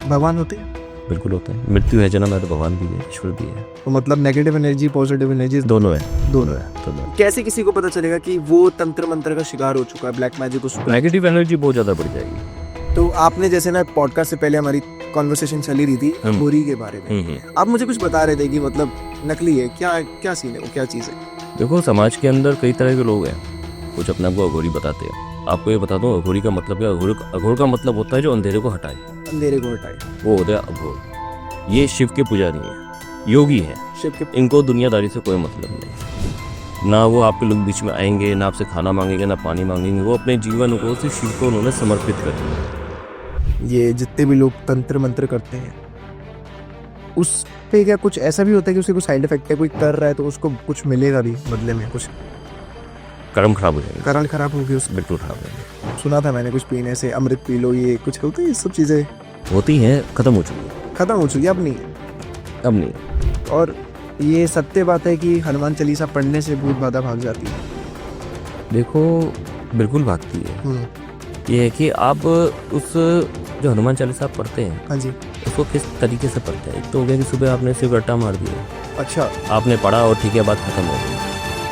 भगवान होते हैं? बिल्कुल होता है। मृत्यु है, जन्म है, तो भगवान भी है, ईश्वर भी है। तो मतलब नेगेटिव एनर्जी पॉजिटिव एनर्जी दोनों है। दोनों है। दोनों। कैसे किसी को पता चलेगा कि वो तंत्र मंत्र का शिकार हो चुका है, ब्लैक मैजिक उसको? नेगेटिव एनर्जी बहुत ज़्यादा बढ़ जाएगी। तो आपने जैसे ना पॉडकास्ट से पहले हमारी कॉन्वर्सेशन चली रही थी अघोरी के बारे में, आप मुझे कुछ बता रहे थे कि मतलब नकली है, क्या क्या सीन है, वो क्या चीज़ है? देखो, समाज के अंदर कई तरह के लोग हैं। कुछ अपने आप को अघोरी बताते हैं। आपको ये बता दूं, अघोरी का मतलब क्या? अघोर का मतलब होता है जो अंधेरे को हटाए, अंधेरे को हटाए, वो होता है अघोर। ये शिव के पुजारी हैं, योगी हैं। शिव के इनको दुनियादारी से कोई मतलब नहीं। ना वो आपके लोग बीच में आएंगे, ना आपसे खाना मांगेंगे, ना पानी मांगेंगे। वो अपने जीवन को सिर्फ शिव को उन्होंने समर्पित कर दिया। ये जितने भी लोग तंत्र मंत्र करते हैं, उस पे क्या कुछ ऐसा भी होता है कि उसके कुछ साइड इफेक्ट है? कोई कर रहा है तो उसको कुछ मिलेगा भी बदले में? कुछ कर्म खराब हो जाएंगे। करण खराब होगी उसकी? बिल्कुल खराब हो जाएंगे। सुना था मैंने कुछ पीने से अमृत पी लो, ये कुछ होता है, ये सब चीज़ें होती हैं, खत्म हो चुकी है। खत्म हो चुकी है, अब नहीं है। अब नहीं। और ये सत्य बात है कि हनुमान चालीसा पढ़ने से भूत बाधा भाग जाती है? देखो, बिल्कुल भागती है। ये है कि आप उस जो हनुमान चालीसा आप पढ़ते हैं, हाँ जी। उसको किस तरीके से पढ़ते हैं? एक तो हो गया कि सुबह आपने सिर्फ रट्टा मार दिया, अच्छा, आपने पढ़ा और ठीक है, बात खत्म हो गई।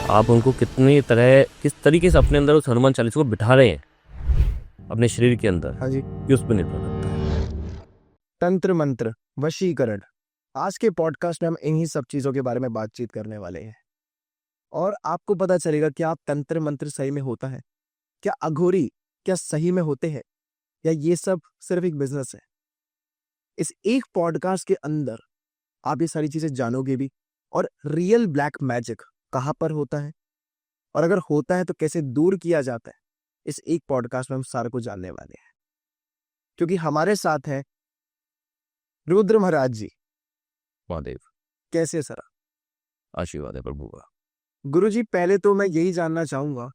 आप उनको किस तरीके से अपने अंदर उस हनुमान चालीसा को बिठा रहे हैं अपने शरीर के अंदर, हाँ जी। ये उस पर निर्भर करता है। तंत्र मंत्र, वशीकरण, आज के पॉडकास्ट में हम इन्हीं सब चीज़ों के बारे में बातचीत करने वाले हैं। और आपको पता चलेगा कि आप तंत्र मंत्र सही में होता है क्या, अघोरी क्या सही में होते हैं, या ये सब सिर्फ एक बिजनेस है। इस एक पॉडकास्ट के अंदर आप ये सारी चीजें जानोगे भी, और रियल ब्लैक मैजिक कहाँ पर होता है, और अगर होता है तो कैसे दूर किया जाता है, इस एक पॉडकास्ट में हम सारे को जानने वाले हैं। क्योंकि हमारे साथ है रुद्र महाराज जी। महादेव, कैसे सर? आशीर्वाद है प्रभु का। गुरुजी, पहले तो मैं यही जानना चाहूंगा,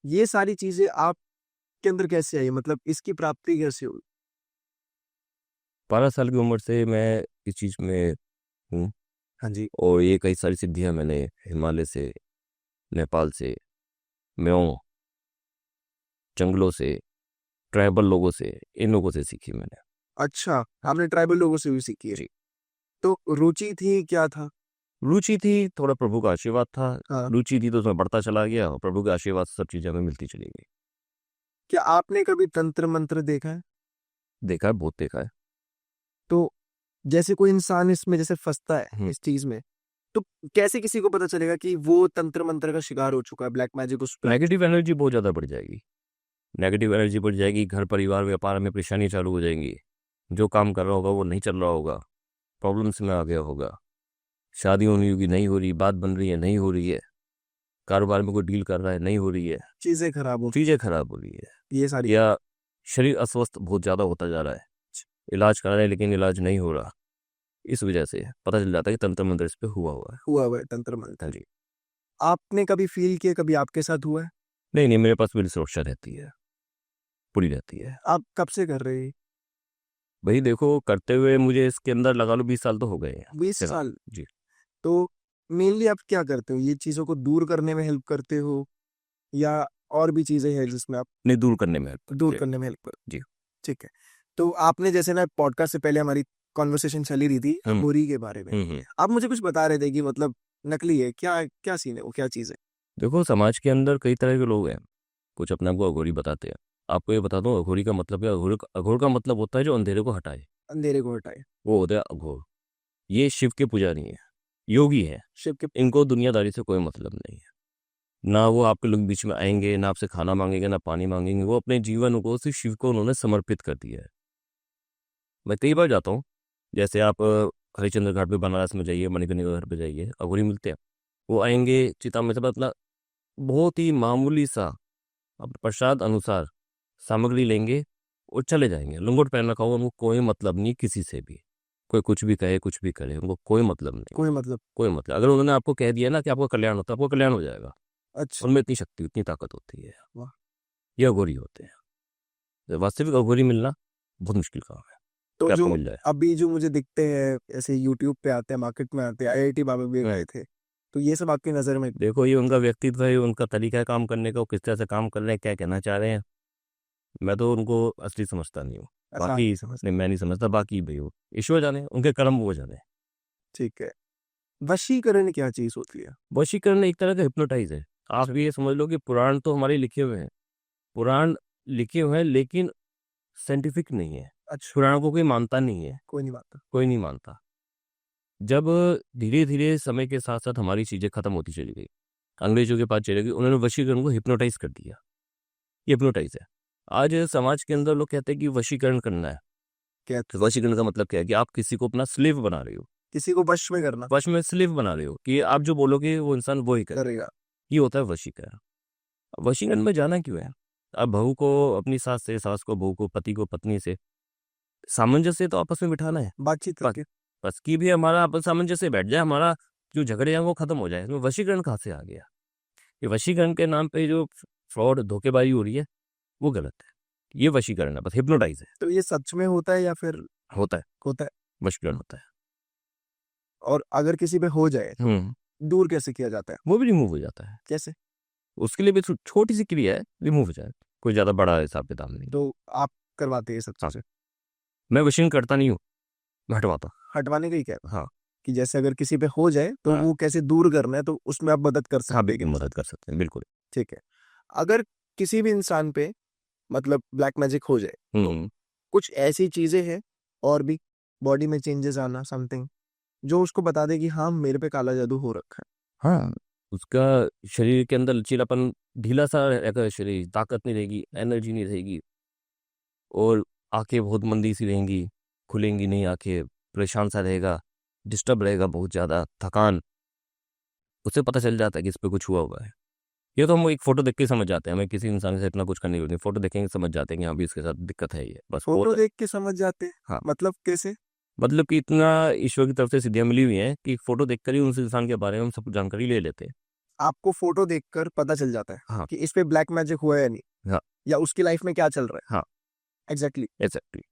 ये सारी चीजें आपके अंदर कैसे आई, मतलब इसकी प्राप्ति कैसे हुई? 12 साल की उम्र से मैं इस चीज में हूँ। हाँ जी। और ये कई सारी सिद्धियां मैंने हिमालय से, नेपाल से, म्यों, जंगलों से, ट्राइबल लोगों से, इन लोगों से सीखी मैंने। अच्छा, आपने ट्राइबल लोगों से भी सीखी है? जी। तो रुचि थी, क्या था? रुचि थी, थोड़ा प्रभु का आशीर्वाद था। हाँ। रुचि थी तो उसमें बढ़ता चला गया, और प्रभु के आशीर्वाद से सब चीजें हमें मिलती चली गई। क्या आपने कभी तंत्र मंत्र देखा है? देखा है, बहुत देखा है। तो जैसे कोई इंसान इसमें जैसे फंसता है हम्म। इस चीज में, तो कैसे किसी को पता चलेगा कि वो तंत्र मंत्र का शिकार हो चुका है, ब्लैक मैजिक उस पर? नेगेटिव एनर्जी बहुत ज़्यादा बढ़ जाएगी। नेगेटिव एनर्जी बढ़ जाएगी, घर परिवार व्यापार में परेशानी चालू हो जाएंगी। जो काम कर रहा होगा वो नहीं चल रहा होगा, प्रॉब्लम्स में आ गया होगा। शादी होनी होगी, नहीं हो रही। बात बन रही है, नहीं हो रही है। कारोबार में कोई डील कर रहा है, नहीं हो रही है। चीजें खराब हो, चीज़ें खराब हो रही है, ये सारी। या शरीर अस्वस्थ बहुत ज़्यादा होता जा रहा है। इलाज करा रहे हैं लेकिन इलाज नहीं हो रहा। इस वजह से पता चल जाता है कि तंत्र मंत्र इस पे हुआ हुआ है। हुआ है तंत्र मंत्र। हाँ जी। आपने कभी फील किया, कभी आपके साथ हुआ है? नहीं नहीं, मेरे पास मेरी सुरक्षा रहती है, पूरी रहती है। आप कब से कर रहे हैं? भाई देखो, करते हुए मुझे इसके अंदर लगा लो 20 साल तो हो गए हैं। 20 सेवा। साल जी। तो मेनली आप क्या करते हो, ये चीजों को दूर करने में हेल्प करते हो, या और भी चीजें हैं जिसमें आप नहीं, दूर करने में help दूर करते हैं। करने में हेल्प करते जी। हो? ठीक है। तो आपने जैसे ना पॉडकास्ट से पहले हमारी कॉन्वर्सेशन चली रही थी अघोरी के बारे में, आप मुझे कुछ बता रहे थे कि मतलब नकली है, क्या क्या सीन है, वो क्या चीज है? देखो, समाज के अंदर कई तरह के लोग हैं। कुछ अपने आप को अघोरी बताते हैं। आपको ये बता दूं, अघोरी का मतलब क्या? अघोर का मतलब होता है जो अंधेरे को हटाए, अंधेरे को हटाए, वो होता है अघोर। ये शिव के पुजारी हैं, योगी हैं। शिव के। इनको दुनियादारी से कोई मतलब नहीं है। ना वो आपके लोग बीच में आएंगे, ना आपसे खाना मांगेंगे, ना पानी मांगेंगे। वो अपने जीवन को सिर्फ शिव को उन्होंने समर्पित कर दिया है। मैं कई बार जाता हूँ, जैसे आप हरिश्चंद्र घाट पे बनारस में जाइए, मणिकर्णिका घाट पे जाइए, अघोरी मिलते हैं। वो आएंगे चिता में से, मतलब बहुत ही मामूली सा अपने प्रसाद अनुसार सामग्री लेंगे और चले जाएंगे। लंगोट पहन रखा होगा, उनको कोई मतलब नहीं किसी से भी। कोई कुछ भी कहे, कुछ भी करे, उनको कोई मतलब नहीं। कोई मतलब? कोई मतलब, अगर उन्होंने आपको कह दिया ना कि आपका कल्याण होता है, आपको कल्याण हो जाएगा। अच्छा। उनमें इतनी शक्ति, इतनी ताकत होती है। वाह। ये अघोरी होते हैं। वास्तविक अघोरी मिलना बहुत मुश्किल काम है तो कि आपको जो मिल जाए। अभी जो मुझे दिखते हैं ऐसे यूट्यूब पे आते हैं, मार्केट में आते हैं, आईआईटी बाबा भी गए थे, तो ये सब आपकी नजर में? देखो, ये उनका व्यक्तित्व है, ये उनका तरीका है काम करने का। वो किस तरह से काम कर रहे हैं, क्या कहना चाह रहे हैं, मैं तो उनको असली समझता नहीं हूँ। ऐसा बाकी नहीं समझ। नहीं, मैं नहीं समझता, बाकी भाई वो ईश्वर जाने, उनके कर्म वो जाने। ठीक है, वशीकरण क्या चीज होती है? वशीकरण एक तरह का हिप्नोटाइज है। आप भी ये समझ लो कि पुराण तो हमारे लिखे हुए हैं, पुराण लिखे हुए हैं, लेकिन साइंटिफिक नहीं है। अच्छा, पुराण को कोई मानता नहीं है, कोई नहीं मानता। कोई नहीं मानता। जब धीरे धीरे समय के साथ साथ हमारी चीजें खत्म होती चली गई, अंग्रेजों के पास चली गई, उन्होंने वशीकरण को हिप्नोटाइज कर दिया। ये हिप्नोटाइज है। आज समाज के अंदर लोग कहते हैं कि वशीकरण करना है। क्या? तो वशीकरण का मतलब क्या है कि आप किसी को अपना स्लेव बना रहे हो, किसी को वश में करना वश में स्लेव बना रहे हो कि आप जो बोलोगे वो इंसान वो ही करे। करेगा। ये होता है वशीकरण। वशीकरण में जाना क्यों है? अब बहू को अपनी सास से, सास को बहू को, पति को पत्नी से सामंजस्य तो आपस में बिठाना है। बातचीत बस करके। बस कि भी हमारा आपस सामंजस्य बैठ जाए, हमारा जो झगड़े हैं वो खत्म हो जाए। इसमें वशीकरण कहाँ से आ गया? ये वशीकरण के नाम पे जो फ्रॉड धोखेबाजी हो रही है वो गलत है। ये वशीकरण है, बस हिप्नोटाइज है। तो ये सच में होता है या फिर होता है, होता है? वशीकरण होता है। और अगर किसी पे हो जाए तो दूर कैसे किया जाता है? वो भी रिमूव हो जाता है। कैसे? उसके लिए भी छोटी सी क्रिया है, रिमूव हो जाए। कोई ज्यादा बड़ा हिसाब किताब नहीं। तो आप करवाते हैं ये सब हाँ, चीजें? मैं वशीकरण करता नहीं हूँ, मैं हटवाता हूँ। हटवाने का ही कह रहा हूँ हाँ, कि जैसे अगर किसी पे हो जाए तो हाँ, वो कैसे दूर करना है, तो उसमें आप मदद कर हाँ, सकते हैं बिल्कुल क्या? मदद कर सकते हैं, बिल्कुल। ठीक है। अगर किसी भी इंसान पे मतलब ब्लैक मैजिक हो जाए तो हम्म कुछ ऐसी चीजें हैं और भी, बॉडी में चेंजेस आना, समथिंग जो उसको बता दे कि हाँ मेरे पे काला जादू हो रखा हाँ, उसका शरीर के अंदर लचीलापन, ढीला सा रहेगा शरीर, ताकत नहीं रहेगी, एनर्जी नहीं रहेगी, और आंखें बहुत मंदी सी रहेंगी, खुलेंगी नहीं आंखें, परेशान सा रहेगा, डिस्टर्ब रहेगा बहुत ज़्यादा, थकान। उससे पता चल जाता है कि इस पे कुछ हुआ हुआ है। ये तो हम एक फोटो देख के समझ जाते हैं, हमें किसी इंसान से इतना कुछ करने की जरूरत नहीं, फोटो देखेंगे समझ जाते हैं कि हाँ भी इसके साथ दिक्कत है, ये बस फोटो होता है। देख के समझ जाते हैं? हाँ, मतलब कैसे? मतलब कि इतना ईश्वर की तरफ से सिद्धियां मिली हुई हैं कि फोटो देखकर ही उस इंसान के बारे में हम सब जानकारी ले लेते हैं। आपको फोटो देखकर पता चल जाता है हाँ, कि इस पे ब्लैक मैजिक हुआ है या नहीं, हाँ, या उसकी लाइफ में क्या चल रहा हाँ, है एग्जैक्टली। एग्जैक्टली।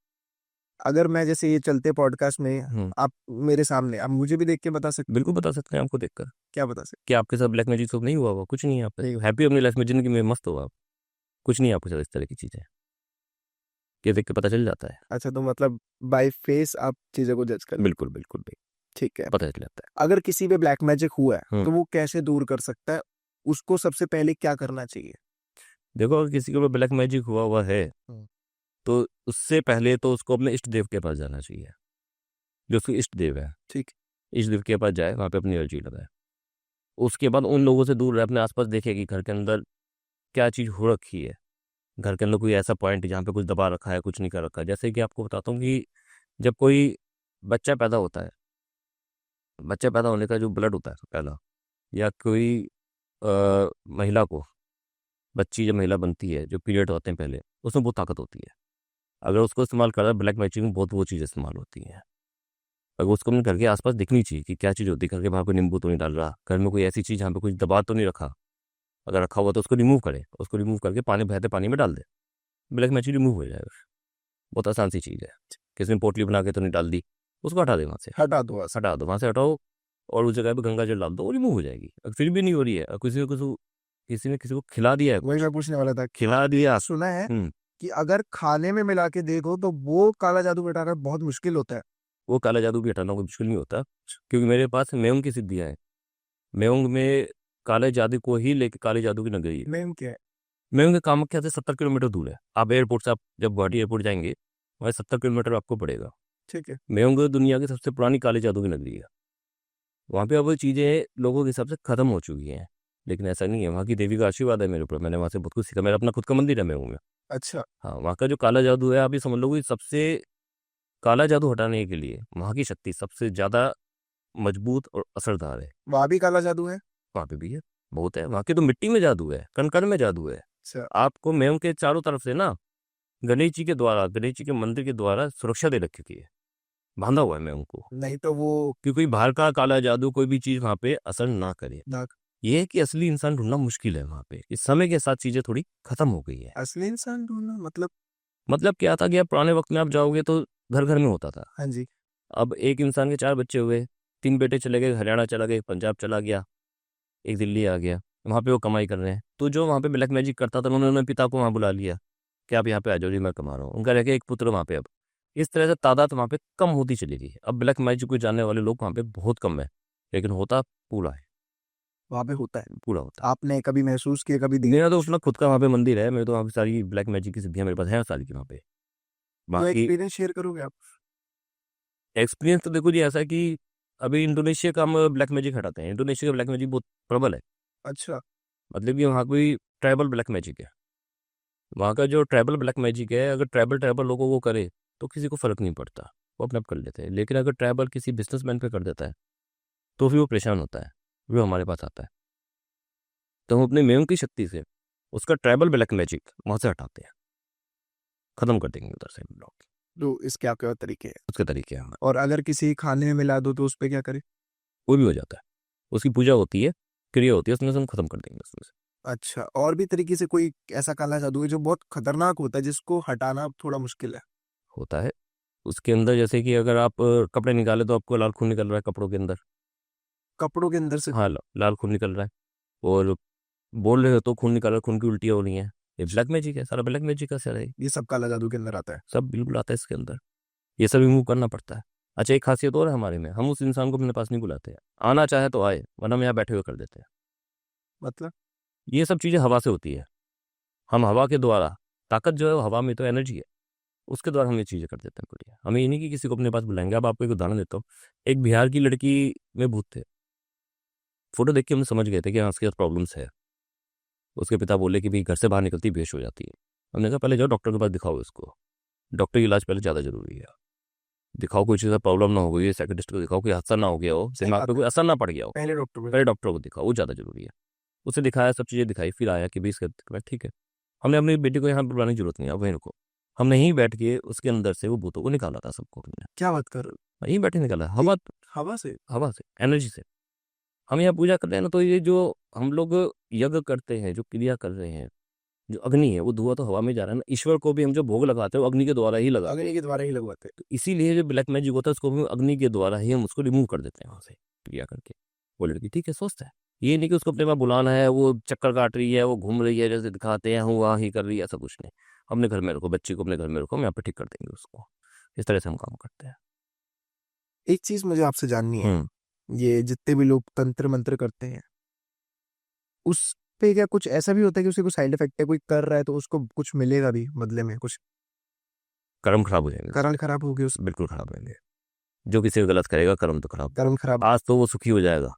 अगर मैं जैसे ये चलते पॉडकास्ट में हम्म, आप मेरे सामने, आप मुझे भी देख के बता सकते? बिल्कुल बता सकते हैं आपको देखकर क्या बता सकते? कि आपके साथ ब्लैक मैजिक सब नहीं हुआ हुआ, कुछ नहीं है, आप हैप्पी अपनी लाइफ में, जिंदगी में मस्त हो आप, कुछ नहीं है आपके साथ इस तरह की चीजें, ये देख के पता चल जाता है। अच्छा, तो मतलब बाय फेस आप चीजों को जज कर? बिल्कुल बिल्कुल भाई, ठीक है। पता चल जाता अगर किसी पे ब्लैक मैजिक हुआ है। है तो वो कैसे दूर कर सकता है? उसको सबसे पहले क्या करना चाहिए? देखो, अगर किसी के ऊपर ब्लैक मैजिक हुआ हुआ है हम्म, तो उससे पहले तो उसको अपने इष्ट देव के पास जाना चाहिए, जो उसके इष्ट देव है। ठीक। इष्ट देव के पास जाए, वहाँ पे अपनी अर्जी लगाए। उसके बाद उन लोगों से दूर रहे, अपने आसपास देखे कि घर के अंदर क्या चीज़ हो रखी है, घर के अंदर कोई ऐसा पॉइंट है जहाँ पे कुछ दबा रखा है, कुछ नहीं कर रखा है। जैसे कि आपको बताता हूँ कि जब कोई बच्चा पैदा होता है, बच्चा पैदा होने का जो ब्लड होता है पहला, या कोई महिला को, बच्ची जब महिला बनती है, जो पीरियड होते हैं पहले, उसमें बहुत ताकत होती है। अगर उसको इस्तेमाल करा, ब्लैक मैजिक में बहुत वो चीज़ इस्तेमाल होती हैं। अगर उसको अपने घर के आसपास दिखनी चाहिए कि क्या चीज़ होती है, घर के बाहर कोई नींबू तो नहीं डाल रहा, घर में कोई ऐसी चीज़ जहाँ पे कुछ दबा तो नहीं रखा, अगर रखा हुआ तो उसको रिमूव करे, उसको रिमूव करके पानी, बहते पानी में डाल दे, ब्लैक मैजिक रिमूव हो जाएगा। बहुत आसान सी चीज़ है। किसी ने पोटली बना के तो नहीं डाल दी, उसको हटा दे वहाँ से, हटा दो ऐसा। हटा दो वहाँ से, हटाओ, और उस जगह पे गंगा जल डाल दो, वो रिमूव हो जाएगी। अगर फिर भी नहीं हो रही है, और किसी ने किसी को खिला दिया है, वही मैं पूछने वाला था। खिला दिया। सुना है हम्म कि अगर खाने में मिला के देखो तो वो काला जादू हटाना बहुत मुश्किल होता है। वो काला जादू भी हटाना कोई मुश्किल नहीं होता, क्योंकि मेरे पास मेउंग की सिद्धियाँ हैं। मेउंग में काले जादू को ही लेके काले जादू की नगरी है। नेम क्या है? मेउंग कामाख्या से 70 किलोमीटर दूर है। आप एयरपोर्ट से, आप जब गुवाहाटी एयरपोर्ट जाएंगे, वहाँ 70 किलोमीटर आपको पड़ेगा। ठीक है। मेउंग दुनिया की सबसे पुरानी काले जादू की नगरी है। वहाँ पे अब वो चीज़ें लोगों के हिसाब से खत्म हो चुकी हैं, लेकिन ऐसा नहीं है। वहाँ की देवी का आशीर्वाद है मेरे ऊपर, मैंने वहाँ से बहुत कुछ सीखा, मेरा अपना खुद का मंदिर है मेउंग में। अच्छा। हाँ, वहाँ का जो काला जादू है, आप ये समझ लो कि सबसे काला जादू हटाने के लिए वहाँ की शक्ति सबसे ज़्यादा मजबूत और असरदार है। वहां भी काला जादू है? वहाँ पे भी है, बहुत है। वहाँ की तो मिट्टी में जादू है, कण कण में जादू है। अच्छा। आपको मेम के चारों तरफ से ना, गणेश जी के द्वारा, गणेश जी के मंदिर के द्वारा सुरक्षा दे रखी है, बांधा हुआ है मेम को, नहीं तो वो कि कोई बाहर का काला जादू, कोई भी चीज वहाँ पे असर ना करे। दाग। ये है कि असली इंसान ढूंढना मुश्किल है वहाँ पे, इस समय के साथ चीजें थोड़ी खत्म हो गई है। असली इंसान ढूंढना मतलब? मतलब क्या था कि आप पुराने वक्त में आप जाओगे तो घर घर में होता था। हाँ जी। अब एक इंसान के 4 बच्चे हुए, 3 बेटे चले गए, हरियाणा चला गया, पंजाब चला गया, एक दिल्ली आ गया, वहाँ पे वो कमाई कर रहे हैं। तो जो वहाँ पे ब्लैक मैजिक करता था, उन्होंने पिता को वहाँ बुला लिया कि आप यहाँ पे आ जाओ जी, मैं कमा रहा हूँ। उनका रह गया एक पुत्र वहाँ पे अब, इस तरह से तादाद वहाँ पे कम होती चली गई। अब ब्लैक मैजिक को जानने वाले लोग वहाँ पे बहुत कम है, लेकिन होता पूरा है, वहाँ पे होता है। पूरा होता है। आपने कभी महसूस किया, कभी मेरा तो अपना खुद का वहाँ पे मंदिर है, मेरे तो वहाँ पे सारी ब्लैक मैजिक की सिद्धियाँ मेरे पास है सारी की वहाँ पे। तो बाकी एक्सपीरियंस शेयर करोगे आप? एक्सपीरियंस तो देखो जी ऐसा है कि अभी इंडोनेशिया का हम ब्लैक मैजिक हटाते हैं, इंडोनेशिया का ब्लैक मैजिक बहुत प्रबल है। अच्छा। मतलब कि वहाँ कोई ट्राइबल ब्लैक मैजिक है, वहाँ का जो ट्राइबल ब्लैक मैजिक है, अगर ट्राइबल ट्राइबल लोगों को करे तो किसी को फर्क नहीं पड़ता, वो अपने आप कर लेते हैं। लेकिन अगर ट्राइबल किसी बिजनेसमैन पे कर देता है तो फिर वो परेशान होता है, वो हमारे पास आता है। तो हम अपने मेयों की शक्ति से उसका ट्राइबल ब्लैक मैजिक वहाँ से हटाते हैं, खत्म कर देंगे उधर से हम लोग। तो इसके क्या क्या तरीके हैं? उसके तरीके हैं, और अगर किसी खाने में मिला दो तो उस पे क्या करे? वो भी हो जाता है, उसकी पूजा होती है, क्रिया होती है, उसमें से हम खत्म कर देंगे उसमें से। अच्छा, और भी तरीके से कोई ऐसा काला जादू है जो बहुत खतरनाक होता है, जिसको हटाना थोड़ा मुश्किल है? होता है उसके अंदर, जैसे कि अगर आप कपड़े निकाले तो आपको लाल खून निकल रहा है कपड़ों के अंदर। कपड़ों के अंदर से? हाँ, लाल खून निकल रहा है, और बोल रहे हो तो खून निकल रहा है, खून की उल्टियाँ हो रही हैं, ये ब्लैक मैजिक है, सारा ब्लैक मैजिक का सर है, ये सब काला जादू के अंदर आता है? सब बिल्कुल आता है इसके अंदर, ये सब रिमूव करना पड़ता है। अच्छा, एक खासियत और है हमारे में, हम उस इंसान को अपने पास नहीं बुलाते हैं, आना चाहे तो आए, वरना हम यहाँ बैठे हुए कर देते हैं। मतलब? ये सब चीज़ें हवा से होती है, हम हवा के द्वारा, ताकत जो है वो हवा में तो एनर्जी है, उसके द्वारा हम ये चीज़ें कर देते हैं बढ़िया। हमें ये नहीं कि किसी को अपने पास बुलाएंगे। अब आपको एक उदाहरण देता हूँ, एक बिहार की लड़की में भूत थे, फोटो देख के हम समझ गए थे कि हाँ उसके पास प्रॉब्लम्स है। उसके पिता बोले कि भाई घर से बाहर निकलती बेहोश हो जाती है। हमने कहा पहले जाओ डॉक्टर के पास दिखाओ इसको, डॉक्टर की इलाज पहले ज़्यादा जरूरी है, दिखाओ कोई चीज़ का प्रॉब्लम ना हो गई है, साइकियाट्रिस्ट को दिखाओ, कोई हादसा ना हो गया हो, सही दिमाग बात पे है। कोई असर ना पड़ गया हो, पहले डॉक्टर को। पहले डॉक्टर को दिखाओ, वो ज़्यादा जरूरी है। उसे दिखाया, सब चीज़ें दिखाई, फिर आया कि भाई इसका ठीक है, हमने अपनी बेटी को यहाँ बुलाने की जरूरत नहीं है, अब वहीं रुको। हमने यहीं बैठ के उसके अंदर से वो भूतों को निकाला था सबको, हमने क्या बात कर रहे हो? यहीं बैठे निकाला, हवा, हवा से? हवा से, एनर्जी से। हम यहाँ पूजा कर रहे हैं ना, तो ये जो हम लोग यज्ञ करते हैं, जो क्रिया कर रहे हैं, जो अग्नि है, वो धुआं तो हवा में जा रहा है ना, ईश्वर को भी हम जो भोग लगाते हैं वो अग्नि के द्वारा ही लगाते हैं। अग्नि के द्वारा ही लगवाते तो इसीलिए जो ब्लैक मैजिक होता है उसको भी अग्नि के द्वारा ही हम उसको रिमूव कर देते हैं वहां से, क्रिया करके। वो लड़की ठीक है, स्वस्थ है, ये नहीं कि उसको अपने पास बुलाना है, वो चक्कर काट रही है, वो घूम रही है, जैसे दिखाते हैं हम वहाँ ही कर रही है, ऐसा कुछ नहीं। अपने घर में रखो, बच्ची को अपने घर में रखो, हम यहाँ पे ठीक कर देंगे उसको। इस तरह से हम काम करते हैं। हैं। एक चीज मुझे आपसे जाननी है, हम्म। ये जितने भी लोग तंत्र मंत्र करते हैं, उस पे क्या कुछ ऐसा भी होता है कि उसके कुछ साइड इफेक्ट है? कोई कर रहा है तो उसको कुछ मिलेगा भी बदले में कुछ? कर्म खराब हो जाएंगे उसके, कर्म खराब होगी उस? बिल्कुल खराब होंगे। जो किसी को गलत करेगा कर्म तो खराब। कर्म खराब? आज तो वो सुखी हो जाएगा,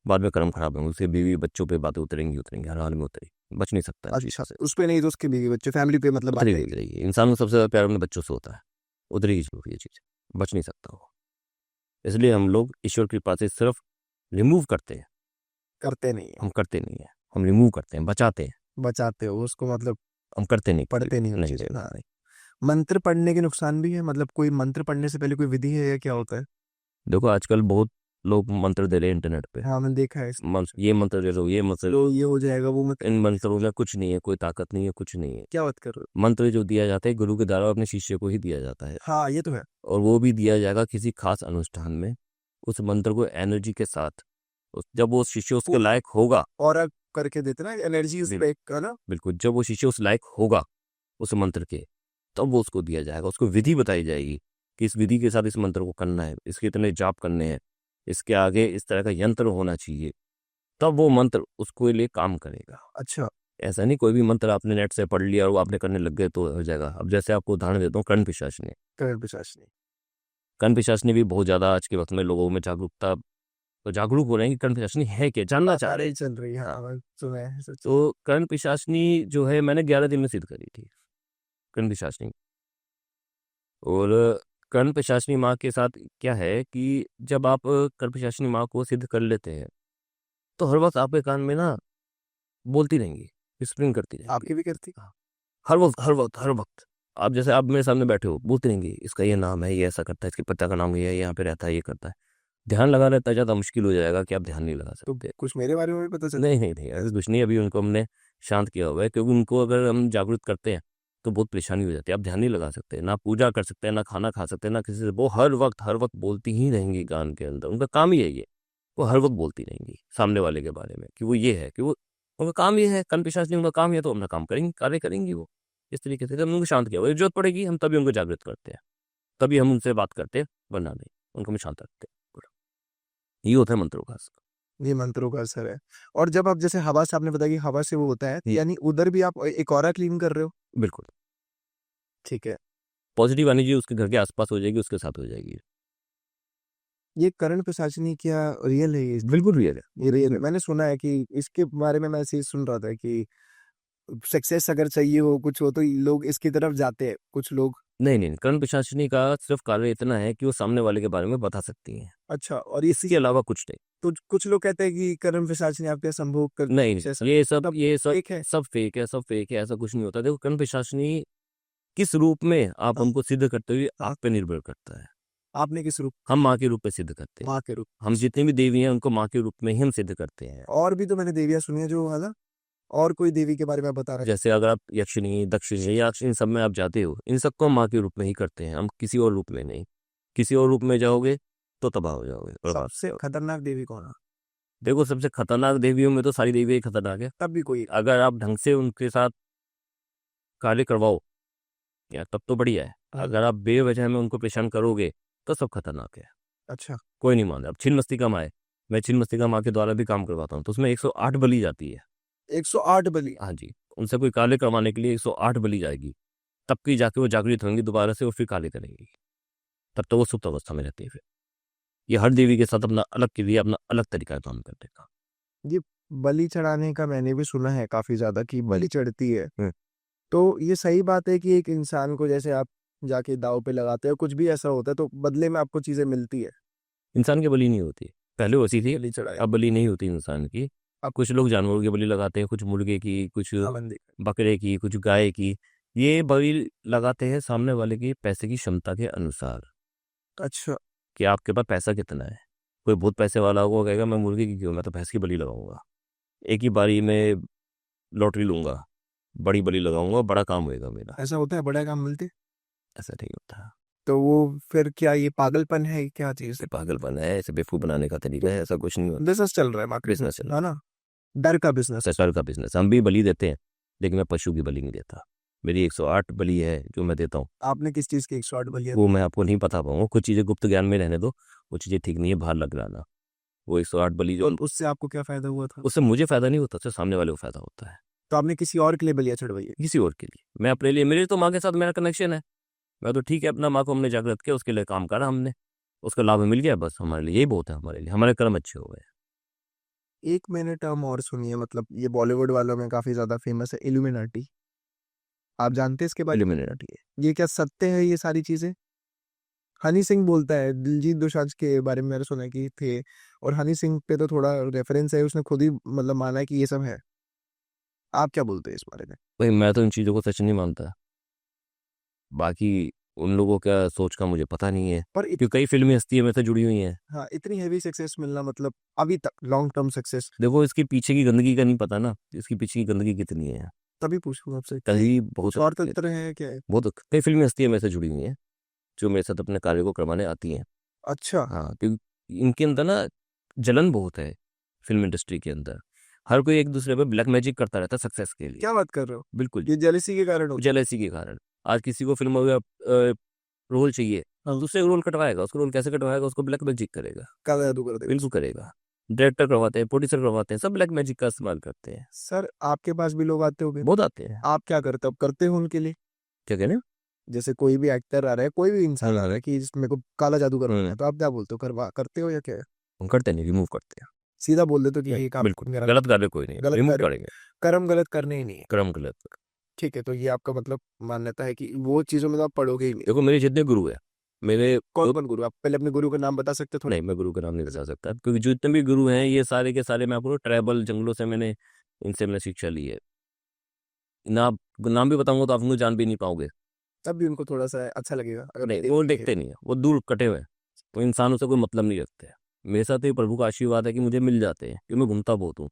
बाद में कर्म खराब होंगे, उसके बीवी बच्चों पे बातें उतरेंगी, उतरेंगी, हर हाल में उतरेगी, बच नहीं सकता इन अच्छा, चीज़ों से। उस पे नहीं तो उसके बीवी बच्चे फैमिली पे मतलब बात उतरेगी आएगी? उतरेगी, इंसान को सबसे ज़्यादा प्यार अपने बच्चों से होता है, उतरेगी जरूर ये चीज़, बच नहीं सकता वो। इसलिए हम लोग ईश्वर की कृपा से सिर्फ रिमूव करते हैं, करते नहीं है? हम करते नहीं है, हम रिमूव करते हैं, बचाते हैं, बचाते हो उसको मतलब? हम करते नहीं किसी पढ़ते नहीं को। उन नहीं चीजों? नहीं नहीं हाँ। नहीं। मंत्र पढ़ने के नुकसान भी है? मतलब कोई मंत्र पढ़ने से पहले कोई विधि है या क्या होता है? देखो आजकल बहुत लोग मंत्र दे रहे हैं इंटरनेट पे, हाँ, मैंने देखा है ये मंत्र दे दो, ये मंत्र, लो ये हो जाएगा वो मत। इन मंत्रों में कुछ नहीं है, कोई ताकत नहीं है, कुछ नहीं है। क्या बात कर रहे हो? मंत्र जो दिया जाता है गुरु के द्वारा अपने शिष्य को ही दिया जाता है, हाँ, ये तो है। और वो भी दिया जाएगा किसी खास अनुष्ठान में, उस मंत्र को एनर्जी के साथ, जब वो शिष्य उसके वो लायक होगा। और करके देते ना एनर्जी उस बिल- पे है ना? बिल्कुल, जब वो शिष्य उस लायक होगा उस मंत्र के, तब वो उसको दिया जाएगा, उसको विधि बताई जाएगी कि इस विधि के साथ इस मंत्र को करना है, इसके इतने जाप करने हैं, इसके आगे इस तरह का यंत्र होना चाहिए, तब वो मंत्र उसको लिए काम करेगा। अच्छा। ऐसा नहीं कोई भी मंत्र आपने नेट से पढ़ लिया और वो आपने करने लग गए तो हो जाएगा। अब जैसे आपको उदाहरण देता हूँ, कर्ण पिशाच ने, करण पिशाच नहीं? कर्ण पिशाच ने भी बहुत ज्यादा आज के वक्त में लोगों में जागरूकता, तो जागरूक हो रहे हैं कि कर्ण पिशाचनी है क्या, जानना चाह रहे बातें हैं। चल रही है, हाँ हाँ, मैंने सुना है सच। तो कर्ण पिशाचनी जो है मैंने 11 दिन में सिद्ध करी थी, कर्ण पिशाचनी। और कर्ण पिशाचनी माँ के साथ क्या है कि जब आप कर्ण पिशाचनी माँ को सिद्ध कर लेते हैं तो हर वक्त आपके कान में ना बोलती रहेंगी, स्प्रिंग करती रहेंगी। आपकी भी करती? हाँ, हर वक्त हर वक्त हर वक्त। आप जैसे आप मेरे सामने बैठे हो, बोलती रहेंगी इसका ये नाम है, ये ऐसा करता है, इसके पिता का नाम ये है, यहाँ पे रहता है, ये करता है। ध्यान लगा रहता है, ज़्यादा मुश्किल हो जाएगा कि आप ध्यान नहीं लगा तो सकते। कुछ मेरे बारे में भी पता चल? नहीं नहीं नहीं, ऐसा कुछ नहीं, अभी उनको हमने शांत किया हुआ है, क्योंकि उनको अगर हम जागृत करते हैं तो बहुत परेशानी हो जाती है। आप ध्यान नहीं लगा सकते, ना पूजा कर सकते हैं, ना खाना खा सकते हैं, ना किसी से, वो हर वक्त बोलती ही रहेंगी कान के अंदर, उनका काम ही है ये, वो हर वक्त बोलती रहेंगी सामने वाले के बारे में कि वो ये है, कि वो, उनका काम ये है, कर्ण पिशाच नहीं, उनका काम ये है, तो अपना काम करेंगे, कार्य करेंगी वो। इस तरीके से जब उनको शांत किया हुआ है, जरूरत पड़ेगी हम तभी उनको जागृत करते हैं। तभी हम उनसे बात करते हैं, वरना नहीं, उनको हम शांत रखते हैं। ये होता है मंत्रों का असर। ये मंत्रों का असर है। और जब आप जैसे हवा से आपने बताया कि हवा से वो होता है, यानी उधर भी आप एक ऑरा क्लीन कर रहे हो? बिल्कुल। ठीक है। पॉजिटिव एनर्जी उसके घर के आसपास हो जाएगी, उसके साथ हो जाएगी। ये करण पिशाचिनी क्या रियल है? ये बिल्कुल रियल है। ये रियल है। मैंने सुना है कि इसके बारे में मैं ऐसे ही सुन रहा था कि सक्सेस अगर चाहिए हो, कुछ हो, तो लोग इसकी तरफ जाते हैं, कुछ लोग। नहीं नहीं, कर्ण पिशाचिनी का सिर्फ कार्य इतना है कि वो सामने वाले के बारे में बता सकती हैं, अच्छा। और इसके अलावा कुछ नहीं। तो कुछ लोग कहते हैं कि करण पिशाचिनी आपके संभोग कर नहीं नहीं, ऐसा ये सब एक है। सब फेक है, सब फेक है, ऐसा कुछ नहीं होता। देखो, कर्ण पिशाचिनी किस रूप में आप हमको सिद्ध करते हुए आप पे निर्भर करता है। आपने किस रूप? हम माँ के रूप में सिद्ध करते हैं। माँ के रूप। हम जितनी भी देवी हैं उनको माँ के रूप में ही हम सिद्ध करते हैं। और भी तो मैंने देवियां सुनी है जो है ना। और कोई देवी के बारे में बता रहे हैं? जैसे अगर आप यक्षिणी, दक्षिणी या इन सब में आप जाते हो, इन सबको हम माँ के रूप में ही करते हैं, हम किसी और रूप में नहीं। किसी और रूप में जाओगे तो तबाह हो जाओगे, बर्बाद। सबसे खतरनाक देवी कौन है? देखो, सबसे खतरनाक देवियों में तो सारी देवियां ही खतरनाक है। तब भी कोई? अगर आप ढंग से उनके साथ कार्य करवाओ या तब तो बढ़िया है। अगर आप बेवजह में उनको परेशान करोगे तो सब खतरनाक है। अच्छा। कोई नहीं मान रहा। अब छिन्न मस्तिका माँ है, मैं छिन्न मस्तिका माँ के द्वारा भी काम करवाता हूँ, तो उसमें 108 बलि जाती है। 108 बलि? हाँ जी, उनसे कोई कार्य करवाने के लिए 108 बलि जाएगी, तब की जाके वो जागृत होंगी दोबारा से और फिर कार्य करेंगी। तब तो वो सुप्त अवस्था में रहती है। फिर ये हर देवी के साथ अपना अलग क्रिया, अपना अलग तरीका है काम करने का। ये बलि चढ़ाने का मैंने भी सुना है काफी ज्यादा कि बलि चढ़ती है। तो ये सही बात है कि एक इंसान को जैसे आप जाके दाव पे लगाते हो, कुछ भी ऐसा होता है तो बदले में आपको चीजें मिलती है? इंसान की बलि नहीं होती, पहले होती थी, बलि चढ़ाया। अब बलि नहीं होती इंसान की। अब कुछ लोग जानवरों की बलि लगाते हैं, कुछ मुर्गे की, कुछ बकरे की, कुछ गाय की। ये बलि लगाते हैं सामने वाले की पैसे की क्षमता के अनुसार, अच्छा। कि आपके पास पैसा कितना है। कोई बहुत पैसे वाला होगा, कहेगा मैं मुर्गे की क्यों, मैं तो भैंस की बलि लगाऊंगा, एक ही बारी में लॉटरी लूंगा, बड़ी बलि लगाऊंगा, बड़ा काम होएगा मेरा। ऐसा होता है? बड़ा काम मिलते? ऐसा नहीं होता। तो वो फिर क्या ये पागलपन है? क्या चीज है? पागलपन है, ऐसे बेवकूफ बनाने का तरीका है, ऐसा कुछ नहीं होता। बिजनेस चल रहा है, मार्केट बिजनेस चल रहा है ना? डर का बिजनेस। ससुराल का बिजनेस। हम भी बलि देते हैं, लेकिन मैं पशु की बलि नहीं देता। मेरी 108 बलि है जो मैं देता हूँ। आपने किस चीज की 108 बलि? वो मैं आपको नहीं बता पाऊंगा, कुछ चीज़ें गुप्त ज्ञान में रहने दो, वो चीज़ें ठीक नहीं है बाहर लग रहा ना। वो 108 बलि जो, तो उससे आपको क्या फायदा हुआ था? उससे मुझे फायदा नहीं होता, उससे सामने वाले को फायदा होता है। तो आपने किसी और के लिए बलियां चढ़वाई है? किसी और के लिए, मैं अपने लिए, मेरे तो माँ के साथ मेरा कनेक्शन है। मैं तो ठीक है, अपना माँ को हमने जागृत किया, उसके लिए काम करा हमने, उसका लाभ मिल गया, बस हमारे लिए यही बहुत है। हमारे लिए हमारे कर्म अच्छे हो गए। एक मैंने टर्म और सुनिए, मतलब ये बॉलीवुड वालों में काफी ज्यादा फेमस है, इल्यूमिनाटी। आप जानते हैं इसके बारे में? इल्यूमिनेटी है। ये क्या सत्य है ये सारी चीजें? हनी सिंह बोलता है, दिलजीत दोसांझ के बारे में मैंने सुना है कि थे। और हनी सिंह पे तो थोड़ा रेफरेंस है, उसने खुद ही मतलब माना है कि ये सब है। आप क्या बोलते हैं इस बारे में? भाई मैं तो इन चीज़ों को सच नहीं मानता, बाकी उन लोगों का सोच का मुझे पता नहीं है, पर क्योंकि कई फिल्मी हस्तियां मेरे से जुड़ी हुई हैं। हाँ, इतनी हैवी सक्सेस मिलना, मतलब अभी तक लॉन्ग टर्म सक्सेस। देखो, इसके पीछे की गंदगी का नहीं पता ना, इसके पीछे की गंदगी कितनी है। तभी पूछूंगा आपसे कि कहीं कुछ बहुत और तंत्र है क्या है? बहुत कई फिल्मी हस्तियां मेरे से जुड़ी हुई हैं, जो मेरे साथ अपने कार्य को करवाने आती हैं। अच्छा। हाँ, क्योंकि इनके अंदर ना जलन बहुत है, फिल्म इंडस्ट्री के अंदर। हर कोई एक दूसरे पे ब्लैक मैजिक करता रहता है सक्सेस के लिए। क्या बात कर रहे हो? बिल्कुल। ये जेलसी के कारण होता जेलसी के कारण। आज किसी को फिल्म रोल चाहिए, हाँ। दूसरे रोल कटवाएगा, उसको रोल कैसे कटवाएगा, उसको ब्लैक मैजिक करेगा। काला जादू कर देगा? बिल्कुल करेगा। डायरेक्टर करवाते हैं, प्रोड्यूसर करवाते हैं, सब ब्लैक मैजिक का इस्तेमाल करते हैं। सर आपके पास भी लोग आते होंगे, बहुत आते हैं। आप क्या करते हो? अब करते हो उनके लिए? क्या कह रहे हैं? जैसे कोई भी एक्टर आ रहा है, कोई भी इंसान आ रहा है कि मेरे को काला जादू करवाना है, हम्म, तो आप क्या बोलते हो? करवा करते हो या क्या है? हम करते नहीं, रिमूव करते हैं। सीधा बोल देते हो कि नहीं, ये काम बिल्कुल मेरा गलत कार्य कोई नहीं, गलत रिमूव कार्य, करेंगे। कर्म गलत करने ही नहीं है। क्रम गलत। ठीक है, तो ये आपका मतलब मान्यता है कि वो चीजों में तो आप पढ़ोगे ही नहीं। देखो, मेरे जितने गुरु हैं, मेरे कौन कौन गुरु? आप पहले अपने गुरु का नाम बता सकते हो थोड़ा? नहीं, मैं गुरु का नाम नहीं बता सकता, क्योंकि जो जितने भी गुरु हैं ये सारे के सारे, मैं आपको ट्राइबल जंगलों से मैंने इनसे मैंने शिक्षा ली है। ना नाम भी बताऊंगा तो आप उनको जान भी नहीं पाओगे। तब भी उनको थोड़ा सा अच्छा लगेगा अगर नहीं, वो देखते नहीं है, वो दूर कटे हुए हैं, वो इंसानों से कोई मतलब नहीं रखते हैं। मेरे साथ ये प्रभु का आशीर्वाद है कि मुझे मिल जाते हैं, क्योंकि मैं घूमता बहुत हूँ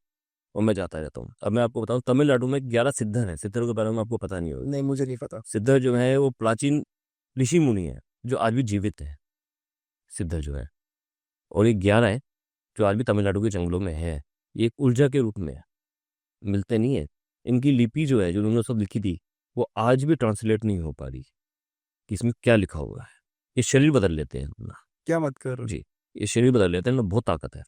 और मैं जाता रहता हूँ। अब मैं आपको बताऊँ, तमिलनाडु में 11 सिद्धर हैं। सिद्धर के बारे में आपको पता नहीं होगा। नहीं, मुझे नहीं पता। सिद्धर जो है वो प्राचीन ऋषि मुनि है, जो आज भी जीवित है। सिद्धर जो है, और ये 11 है जो आज भी तमिलनाडु के जंगलों में है। ये एक ऊर्जा के रूप में है, मिलते नहीं है। इनकी लिपि जो है, जो उन्होंने सब लिखी थी, वो आज भी ट्रांसलेट नहीं हो पा रही कि इसमें क्या लिखा हुआ है। ये शरीर बदल लेते हैं अपना। क्या मत कर रहे हो? जी, ये शरीर बदल लेते हैं, इनमें बहुत ताकत है।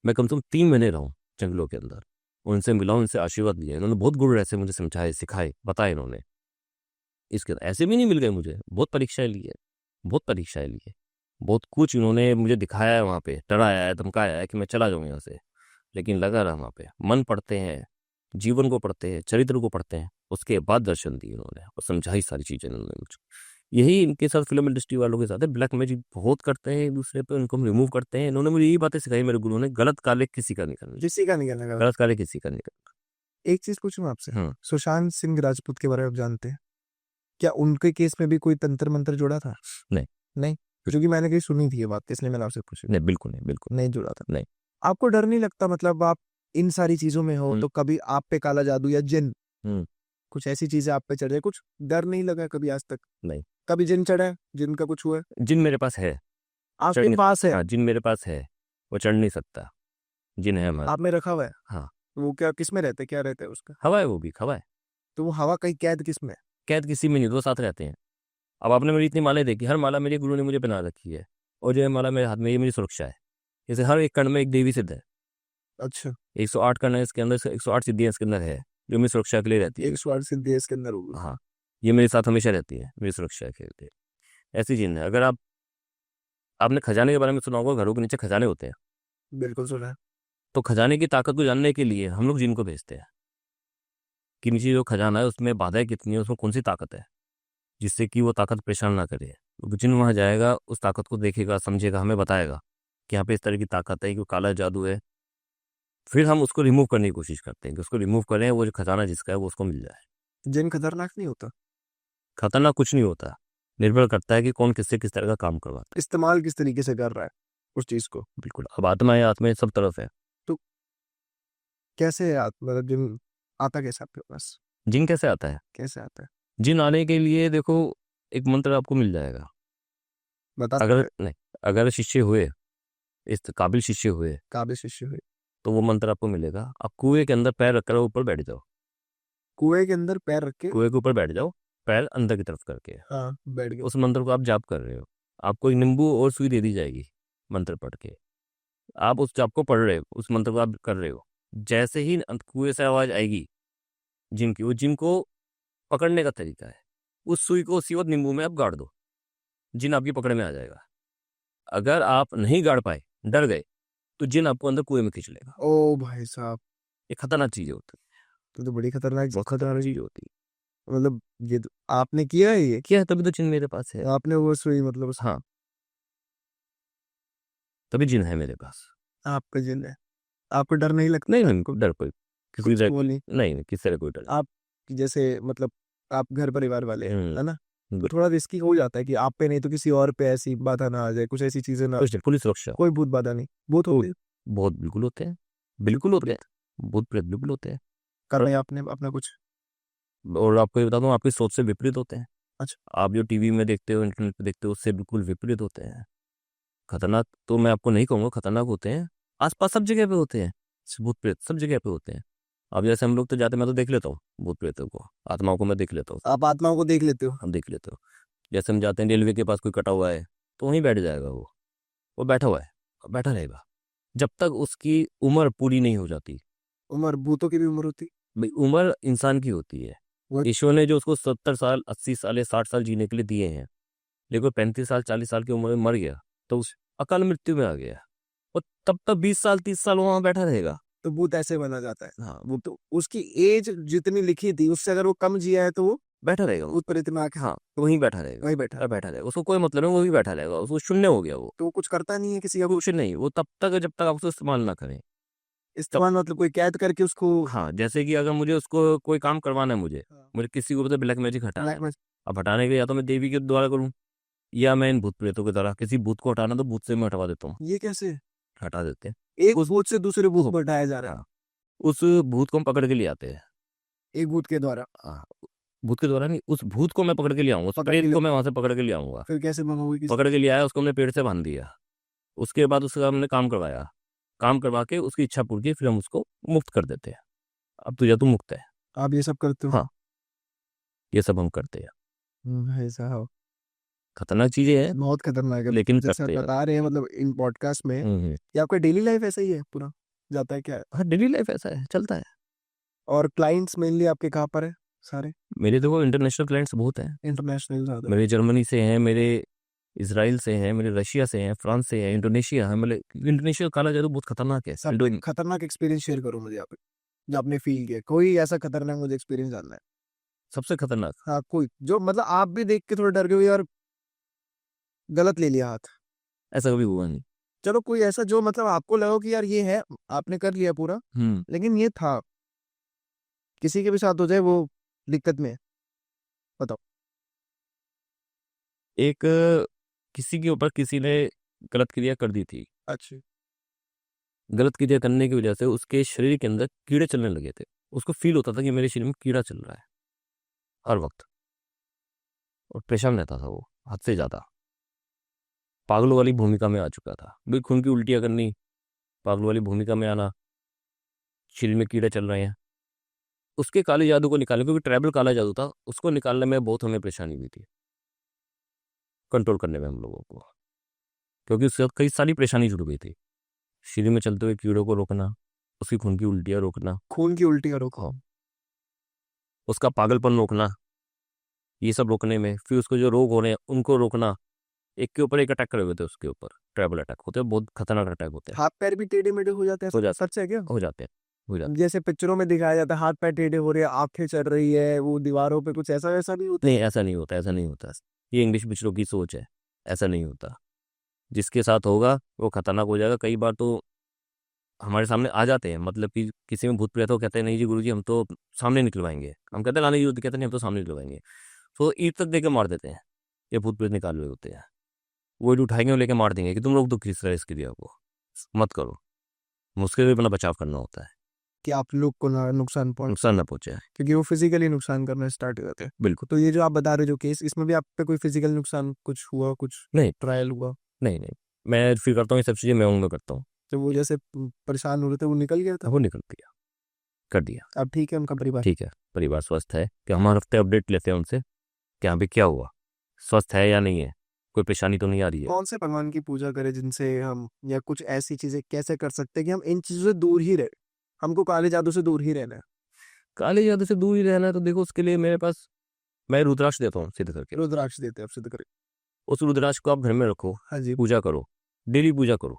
मैं कम से कम 3 महीने रहा हूँ जंगलों के अंदर, उनसे मिला, उनसे आशीर्वाद लिया। इन्होंने बहुत गुण ऐसे मुझे समझाए, सिखाए, बताए इन्होंने। इसके ऐसे भी नहीं मिल गए मुझे, बहुत परीक्षाएं ली है, बहुत परीक्षाएं ली है, बहुत कुछ इन्होंने मुझे दिखाया है वहाँ पे, डराया है, धमकाया है कि मैं चला जाऊँ यहाँ से, लेकिन लगा रहा वहाँ पे। मन पढ़ते हैं, जीवन को पढ़ते हैं, चरित्र को पढ़ते हैं, उसके बाद दर्शन दिए इन्होंने और समझाई सारी चीजें इन्होंने मुझे। यही इनके साथ फिल्म इंडस्ट्री वालों के साथ है, ब्लैक मैजिक बहुत करते हैं एक दूसरे पे, उनको हम रिमूव करते हैं। इन्होंने मुझे यही बातें सिखाई मेरे गुरु ने, गलत काले किसी का नहीं करना, किसी का नहीं करने का। गलत काले किसी का नहीं एक चीज पूछूं आपसे, करना। सुशांत सिंह राजपूत के बारे में आप जानते हैं? क्या उनके केस में भी कोई तंत्र मंत्र जुड़ा था? नहीं। नहीं, क्योंकि मैंने कहीं सुनी थी ये बात, इसलिए मैंने आपसे पूछी। नहीं, बिल्कुल नहीं, बिल्कुल नहीं जुड़ा था। नहीं। आपको डर नहीं लगता, मतलब आप इन सारी चीजों में हो तो कभी आप पे काला जादू या जिन, हम्म, कुछ ऐसी चीजें आप पे चढ़ जाए, कुछ डर नहीं लगा कभी आज तक? नहीं। कभी जिन चढ़ा है, जिन का कुछ हुआ है? जिन मेरे पास है, चढ़ आपके नहीं, पास है? हाँ, जिन मेरे पास है, वो चढ़ नहीं सकता। जिन है हमारा। आप में रखा हुआ है? हाँ, वो क्या, किस में रहता है, क्या रहता है उसका? हवा है, वो भी हवा है। तो वो हवा कहीं कैद किस में है? कैद किसी में नहीं, दो साथ रहते हैं। अब आपने मेरी इतनी मालाएं देखी, हर माला मेरे गुरु ने मुझे पहना रखी है, और जो है माला मेरे हाथ में, ये मेरी सुरक्षा है। जैसे हर एक कण में एक देवी सिद्ध है, अच्छा, 108 कण है इसके अंदर से, 108 सिद्धियां इसके अंदर है, जो मेरी सुरक्षा के लिए रहती है। एक स्वार सिद्धि है इसके अंदर होगी। हाँ, ये मेरे साथ हमेशा रहती है, मेरी सुरक्षा के लिए। ऐसी जिन है। अगर आपने खजाने के बारे में सुना होगा, घरों के नीचे खजाने होते हैं, बिल्कुल सुना है। तो खजाने की ताकत को जानने के लिए हम लोग जिन को भेजते हैं कि नीचे जो खजाना है उसमें बाधाएं कितनी है, उसमें कौन सी ताकत है, जिससे कि वो ताकत परेशान ना करे। तो जिन वहां जाएगा, उस ताकत को देखेगा, समझेगा, हमें बताएगा कि यहाँ पे इस तरह की ताकत है, कि काला जादू है। फिर हम उसको रिमूव करने की कोशिश करते हैं कि उसको रिमूव करें, वो जो खजाना जिसका है वो उसको मिल जाए। जिन खतरनाक नहीं होता? खतरनाक कुछ नहीं होता, निर्भर करता है कि कौन किससे किस तरह का काम करवाता है। इस्तेमाल किस तरीके से कर रहा है उस चीज को? बिल्कुल, अब आत्मा है, आत्मा सब तरफ है। तो कैसे मतलब जिन आता कैसे आपके पास? जिन कैसे आता है? कैसे आता है? जिन आने के लिए देखो, एक मंत्र आपको मिल जाएगा। बता अगर सकते नहीं, अगर शिष्य हुए, इस काबिल शिष्य हुए, हैं? काबिल शिष्य हुए? तो वो मंत्र आपको मिलेगा। आप कुएं के अंदर पैर रखकर ऊपर बैठ जाओ, कुएं के अंदर पैर रख के? कुएं के ऊपर बैठ जाओ, पैर अंदर की तरफ करके। हाँ, बैठ गए। उस मंत्र को आप जाप कर रहे हो, आपको एक नींबू और सुई दे दी जाएगी मंत्र पढ़ के। आप उस जाप को पढ़ रहे हो, उस मंत्र को आप कर रहे हो। जैसे ही कुएं से आवाज आएगी जिन की, वो जिन को पकड़ने का तरीका है, उस सुई को उसी वक्त नींबू में आप गाड़ दो, जिन आपकी पकड़ में आ जाएगा। अगर आप नहीं गाड़ पाए, डर गए, तो जिन आपको अंदर कुएं में खींच लेगा। ओ भाई साहब, ये खतरनाक चीजें होती तो बड़ी खतरनाक। है, बहुत खतरनाक चीजें होती है। मतलब ये तो आपने किया है ये? क्या है, तभी तो जिन मेरे पास है। आपने वो सुई मतलब हाँ, तभी जिन है मेरे पास। आपका जिन है? आपको डर नहीं लगता? नहीं नहीं, डर कोई किसी कुछ से वो नहीं? नहीं, नहीं, किसी से कोई डर आप जैसे मतलब आप घर परिवार वाले हैं, नहीं। है ना? तो थोड़ा रिस्की हो जाता है कि आप पे नहीं तो किसी और पे ऐसी बाधा ना आ जाए, कुछ ऐसी चीजें ना। कुछ नहीं, पुलिस सुरक्षा। कोई भूत बाधा नहीं? भूत होते हैं? बहुत बिल्कुल होते हैं, बिल्कुल होते हैं, भूत प्रेत बिल्कुल होते हैं। कर रहे हैं आपने अपना कुछ? और आपको ये बता दूं, आपकी सोच से विपरीत होते हैं। अच्छा। आप जो टीवी में देखते हो, इंटरनेट पे देखते हो, उससे बिल्कुल विपरीत होते हैं। खतरनाक तो मैं आपको नहीं कहूँगा, खतरनाक होते हैं, आसपास सब जगह पे होते हैं, भूत प्रेत सब जगह पे होते हैं। अब जैसे हम लोग तो जाते, मैं तो देख लेता हूँ भूत प्रेतों को, आत्माओं को मैं देख लेता हूँ। आप आत्माओं को देख लेते हो? हम देख लेते हो। जैसे हम जाते हैं रेलवे के पास, कोई कटा हुआ है तो वहीं बैठ जाएगा वो बैठा हुआ है, बैठा रहेगा जब तक उसकी उम्र पूरी नहीं हो जाती। उम्र भूतों की भी उम्र होती? भाई, उम्र इंसान की होती है। वो ईश्वर ने जो उसको 70 साल, 80 साल या 60 साल जीने के लिए दिए हैं, लेकिन 35 साल, 40 साल की उम्र में मर गया, तो उस अकाल मृत्यु में आ गया, और तब तक 20 साल, 30 साल वहां बैठा रहेगा। तो भूत ऐसे बना जाता है? हाँ, वो तो उसकी एज जितनी लिखी थी उससे अगर वो कम जिया है तो वो बैठा रहेगा वो। भूत प्रेत में आके हाँ, तो वहीं बैठा रहेगा, वहीं बैठा। बैठा रहेगा, उसको कोई मतलब नहीं, वो वहीं बैठा रहेगा, उसको शून्य हो गया वो। तो वो कुछ करता नहीं है किसी का? कुछ नहीं, वो तब तक जब तक आप उसको इस्तेमाल ना करें। तब, इस्तेमाल मतलब कोई कैद करके उसको? हाँ, जैसे कि अगर मुझे उसको कोई काम करवाना है, मुझे हाँ। मुझे किसी को पता ब्लैक मैजिक हटाना है, मैं- अब हटाने के लिए या तो मैं देवी के द्वारा करूँ, या मैं इन भूत प्रेतों के द्वारा। किसी भूत को हटाना तो भूत से मैं हटवा देता हूँ, ये कैसे? हटा देते हैं। एक उस भूत से दूसरे भूत वो- को हटाया जा रहा है? हाँ, उस भूत को हम पकड़ के ले आते हैं। एक भूत के द्वारा? हाँ, भूत के द्वारा नहीं, उस भूत को मैं पकड़ के ले आऊंगा, उस पकड़ के प्रेत ले? को मैं वहां से पकड़ के ले आऊंगा। फिर कैसे मंगाओगे किसी? पकड़ के ले आया, उसको हमने पेड़ से बांध दिया, उसके बाद उसका हमने काम करवाया, काम करवा के उसकी इच्छा पूरी की, फिर हम उसको मुक्त कर देते हैं। अब तुझे तू मुक्त है। आप ये सब करते हो? हाँ, ये सब हम करते हैं। भाई साहब, खतरनाक चीजें हैं, बहुत खतरनाक है। लेकिन जैसे आप करते हैं। बता रहे हैं मतलब इन पॉडकास्ट में, हम्म। ये आपका डेली लाइफ ऐसा ही है पूरा जाता है क्या? हाँ, डेली लाइफ ऐसा है, चलता है। और क्लाइंट्स मेनली आपके कहाँ पर है सारे? मेरे देखो इंटरनेशनल क्लाइंट्स बहुत हैं। इंटरनेशनल ज्यादा? मेरे जर्मनी से हैं, मेरे इसराइल से हैं, मेरे रशिया से हैं, फ्रांस से हैं, इंडोनेशिया है। मतलब इंडोनेशिया काला जादू बहुत खतरनाक है। सब खतरनाक एक्सपीरियंस शेयर करो मुझे आप, जो आपने फील किया, कोई ऐसा खतरनाक मुझे एक्सपीरियंस जानना है। सबसे खतरनाक, हाँ कोई जो मतलब आप भी देख के थोड़ा डर गए यार, गलत ले लिया हाथ। ऐसा कभी हुआ नहीं। चलो कोई ऐसा जो मतलब आपको लगा कि यार ये है, आपने कर लिया पूरा, लेकिन ये था, किसी के भी साथ हो जाए वो दिक्कत में है। बताओ। एक किसी के ऊपर किसी ने गलत क्रिया कर दी थी। अच्छा। गलत क्रिया करने की वजह से उसके शरीर के अंदर कीड़े चलने लगे थे। उसको फील होता था कि मेरे शरीर में कीड़ा चल रहा है हर वक्त, और परेशान रहता था वो हद से ज्यादा। पागलों वाली भूमिका में आ चुका था, भी खून की उल्टियां करनी, पागलों वाली भूमिका में आना, शरीर में कीड़े चल रहे हैं। उसके काले जादू को निकालने, क्योंकि ट्रैवल काला जादू था, उसको निकालने में बहुत हमें परेशानी हुई थी, कंट्रोल करने में हम लोगों को, क्योंकि उससे कई सारी परेशानी जुड़ गई थी। शरीर में चलते हुए कीड़ों को रोकना, उसकी खून की उल्टियां रोकना, खून की उल्टी का रोको। उसका पागलपन रोकना, ये सब रोकने में, फिर उसको जो रोग हो रहे हैं उनको रोकना। एक के ऊपर एक अटैक करे हुए थे, उसके ऊपर ट्रैवल अटैक होते हैं, बहुत खतरनाक अटैक होते हैं। हाथ पैर भी टेढ़े मेढ़े हो जाते हैं? हो जाते सच है क्या? हो जाते हैं हो जाते जैसे पिक्चरों में दिखाया जाता है हाथ पैर टेढ़े हो रहे हैं, आंखें चल रही है, वो दीवारों पे कुछ ऐसा वैसा भी होता हैं। नहीं, ऐसा नहीं होता, ऐसा नहीं होता। ये इंग्लिश पिक्चरों की सोच है, ऐसा नहीं होता। जिसके साथ होगा वो खतरनाक हो जाएगा। कई बार तो हमारे सामने आ जाते हैं, मतलब कि किसी में भूत प्रेत हो, कहते हैं नहीं जी गुरुजी हम तो सामने निकलवाएंगे। हम कहते हैं लाने युद्ध, कहते नहीं हम तो सामने निकलवाएंगे। तो ईंट तक देकर मार देते हैं, ये भूत प्रेत निकाल रहे होते हैं। वो ईंट उठाएंगे और लेके मार देंगे कि तुम लोग तो किस तरह इस क्रिया को मत करो। मुझसे भी अपना बचाव करना होता है, कि आप लोग को ना नुकसान पहुंचे, नुकसान ना पहुंचे। क्योंकि वो फिजिकली नुकसान करना स्टार्ट हो जाते हैं। बिल्कुल। तो ये जो आप बता रहे हो जो केस, इसमें भी आप पे कोई फिजिकल नुकसान कुछ हुआ, कुछ नहीं ट्रायल हुआ? नहीं नहीं, मैं फील करता हूँ ये सब चीज़ें मैं उनमें करता हूँ। तो वो जैसे परेशान हो रहे थे वो निकल गया था? अब वो निकल दिया, कर दिया। अब ठीक है उनका परिवार? ठीक है, परिवार स्वस्थ है। कि हम हर हफ्ते अपडेट लेते हैं उनसे कि हाँ भाई क्या हुआ, स्वस्थ है या नहीं है, कोई परेशानी तो नहीं आ रही है। कौन से भगवान की पूजा करें जिनसे हम, या कुछ ऐसी चीजें कैसे कर सकते हैं कि हम इन चीजों से दूर ही रहे? हमको काले जादू से दूर ही रहना है। काले जादू से दूर ही रहना है तो देखो, उसके लिए मेरे पास, मैं रुद्राक्ष देता हूँ सीधे करके। रुद्राक्ष देते हैं आप सिद्ध करें? उस रुद्राक्ष को आप घर में रखो, हाँ जी। पूजा करो, डेली पूजा करो।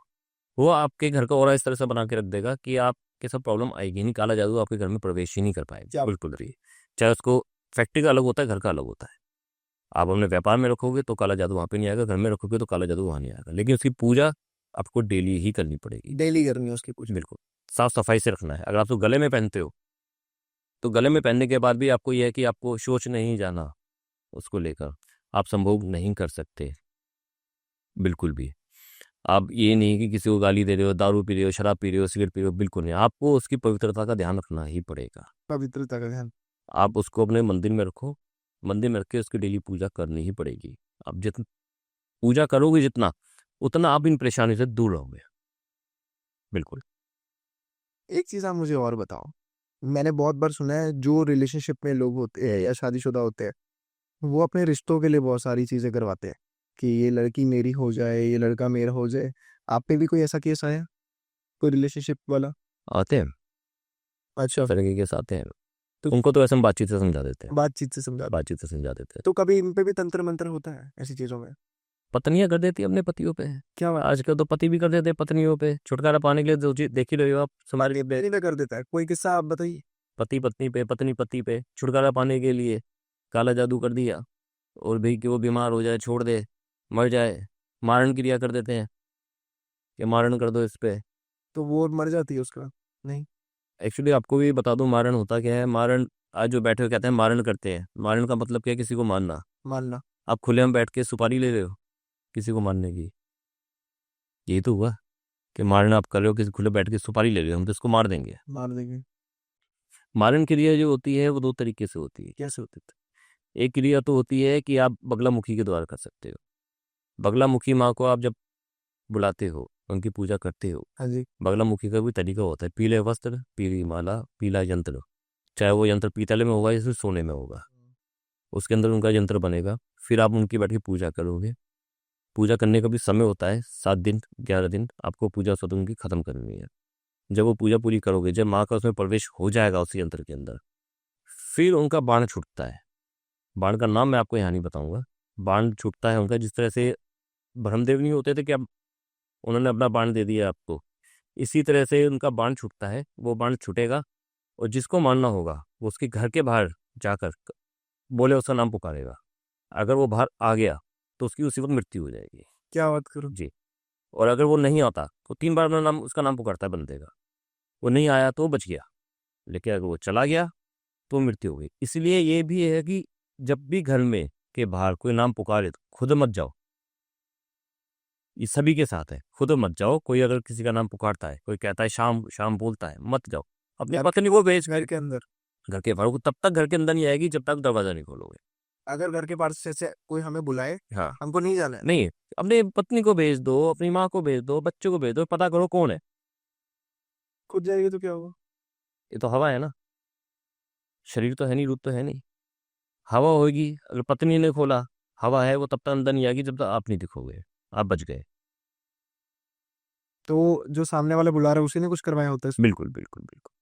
वो आपके घर का ऑरा इस तरह से बना के रख देगा कि आपके सब प्रॉब्लम आएगी नहीं, काला जादू आपके घर में प्रवेश ही नहीं कर पाएगा, बिल्कुल भी। चाहे उसको फैक्ट्री का अलग होता है, घर का अलग होता है। आप अपने व्यापार में रखोगे तो काला जादू वहाँ पे नहीं आएगा, घर में रखोगे तो काला जादू वहाँ नहीं आएगा। लेकिन उसकी पूजा आपको डेली ही करनी पड़ेगी। डेली करनी है उसकी पूजा? बिल्कुल, साफ सफाई से रखना है। अगर आप तो गले में पहनते हो तो गले में पहनने के बाद भी आपको यह है कि आपको सोच नहीं जाना उसको लेकर, आप संभोग नहीं कर सकते बिल्कुल भी। आप ये नहीं कि किसी को गाली दे रहे हो, दारू पी रहे हो, शराब पी रहे हो, सिगरेट पी रहे हो, बिल्कुल नहीं। आपको उसकी पवित्रता का ध्यान रखना ही पड़ेगा। पवित्रता का ध्यान? आप उसको अपने मंदिर में रखो, मंदिर में रख के उसकी डेली पूजा करनी ही पड़ेगी। आप जितना पूजा करोगे जितना, उतना आप इन परेशानी से दूर रहोगे। बिल्कुल। एक चीज आप मुझे और बताओ, मैंने बहुत बार सुना है जो रिलेशनशिप में लोग होते हैं या शादीशुदा होते हैं, वो अपने रिश्तों के लिए बहुत सारी चीजें करवाते हैं कि ये लड़की मेरी हो जाए, ये लड़का मेरा हो जाए। आप पे भी कोई ऐसा केस आया, कोई रिलेशनशिप वाला? आते हैं, अच्छा। तरीके के आते हैं। तो उनको तो ऐसे हम बातचीत से समझा देते हैं, बातचीत से समझा? बातचीत से समझा देते हैं। तो कभी इन पे भी तंत्र मंत्र होता है ऐसी चीजों में? पत्नियां कर देती है अपने पतियों पे। क्या बात? आजकल तो पति भी कर देते हैं पत्नियों पे, छुटकारा पाने के लिए। देख ही रहे हो आप समाज में, पत्नी पे कर देता है? कोई किस्सा आप बताइए। पति पत्नी पे, पत्नी पति पे छुटकारा पाने के लिए काला जादू कर दिया, और भी कि वो बीमार हो जाए, छोड़ दे, मर जाए, मारण क्रिया कर देते हैं कि मारण कर दो इस पे। तो वो मर जाती है उसका? नहीं। एक्चुअली आपको भी बता दूं मारण होता क्या है। मारण, आज जो बैठे हुए कहते हैं मारण करते हैं, मारण का मतलब क्या है? किसी को मारना। मानना? आप खुलेआम बैठ के सुपारी ले रहे हो किसी को मारने की, यही तो हुआ कि मारना आप कर रहे हो, किसी खुले बैठ के सुपारी ले रहे हो, हम तो इसको मार देंगे। मार देंगे? मारण क्रिया जो होती है वो दो तरीके से होती है। कैसे होते थे? एक क्रिया तो होती है कि आप बगलामुखी के द्वारा कर सकते हो। बगलामुखी माँ को आप जब बुलाते हो, उनकी पूजा करते हो, हाँ जी। बगलामुखी का भी तरीका होता है। पीले वस्त्र, पीली माला, पीला यंत्र, चाहे वो यंत्र पीतल में होगा या फिर सोने में होगा, उसके अंदर उनका यंत्र बनेगा। फिर आप उनकी बैठ के पूजा करोगे। पूजा करने का भी समय होता है, 7 दिन 11 दिन आपको पूजा स्वतः उनकी खत्म करनी है। जब वो पूजा पूरी करोगे, जब माँ का उसमें प्रवेश हो जाएगा उसी यंत्र के अंदर, फिर उनका बाण छूटता है। बाण का नाम मैं आपको यहाँ नहीं बताऊंगा। बाण छूटता है उनका, जिस तरह से ब्रह्मदेव नहीं होते थे कि अब उन्होंने अपना बाण दे दिया आपको, इसी तरह से उनका बाण छूटता है। वो बाण छूटेगा और जिसको मारना होगा वो उसके घर के बाहर जाकर बोले उसका नाम पुकारेगा। अगर वो बाहर आ गया तो उसकी उसी वक्त मृत्यु हो जाएगी। क्या बात करो। जी। और अगर वो नहीं आता तो 3 बार अपना नाम, उसका नाम पुकारता है बंदे का। वो नहीं आया तो बच गया, लेकिन अगर वो चला गया तो मृत्यु हो गई। इसलिए ये भी है कि जब भी घर में के बाहर कोई नाम पुकारे तो खुद मत जाओ। ये सभी के साथ है, खुद मत जाओ। कोई अगर किसी का नाम पुकारता है, कोई कहता है शाम शाम बोलता है, मत जाओ। अपनी घर- पत्नी को भेज घर के अंदर, घर के बाहर, तब तक घर के अंदर नहीं आएगी जब तक दरवाजा नहीं खोलोगे। अगर घर के पास से कोई हमें बुलाए, हाँ, हमको नहीं जाना है। नहीं, अपनी पत्नी को भेज दो, अपनी माँ को भेज दो, बच्चों को भेज दो, पता करो कौन है। खुद जाएगी तो क्या होगा। ये तो हवा है ना, शरीर तो है नहीं, रूप तो है नहीं। हवा होगी, अगर पत्नी ने खोला, हवा है, वो तब तक अंदर नहीं आएगी जब तक आप नहीं दिखोगे। आप बच गए। तो जो सामने वाला बुला रहा है उसी ने कुछ करवाया होता है इसमें? बिल्कुल बिल्कुल बिल्कुल।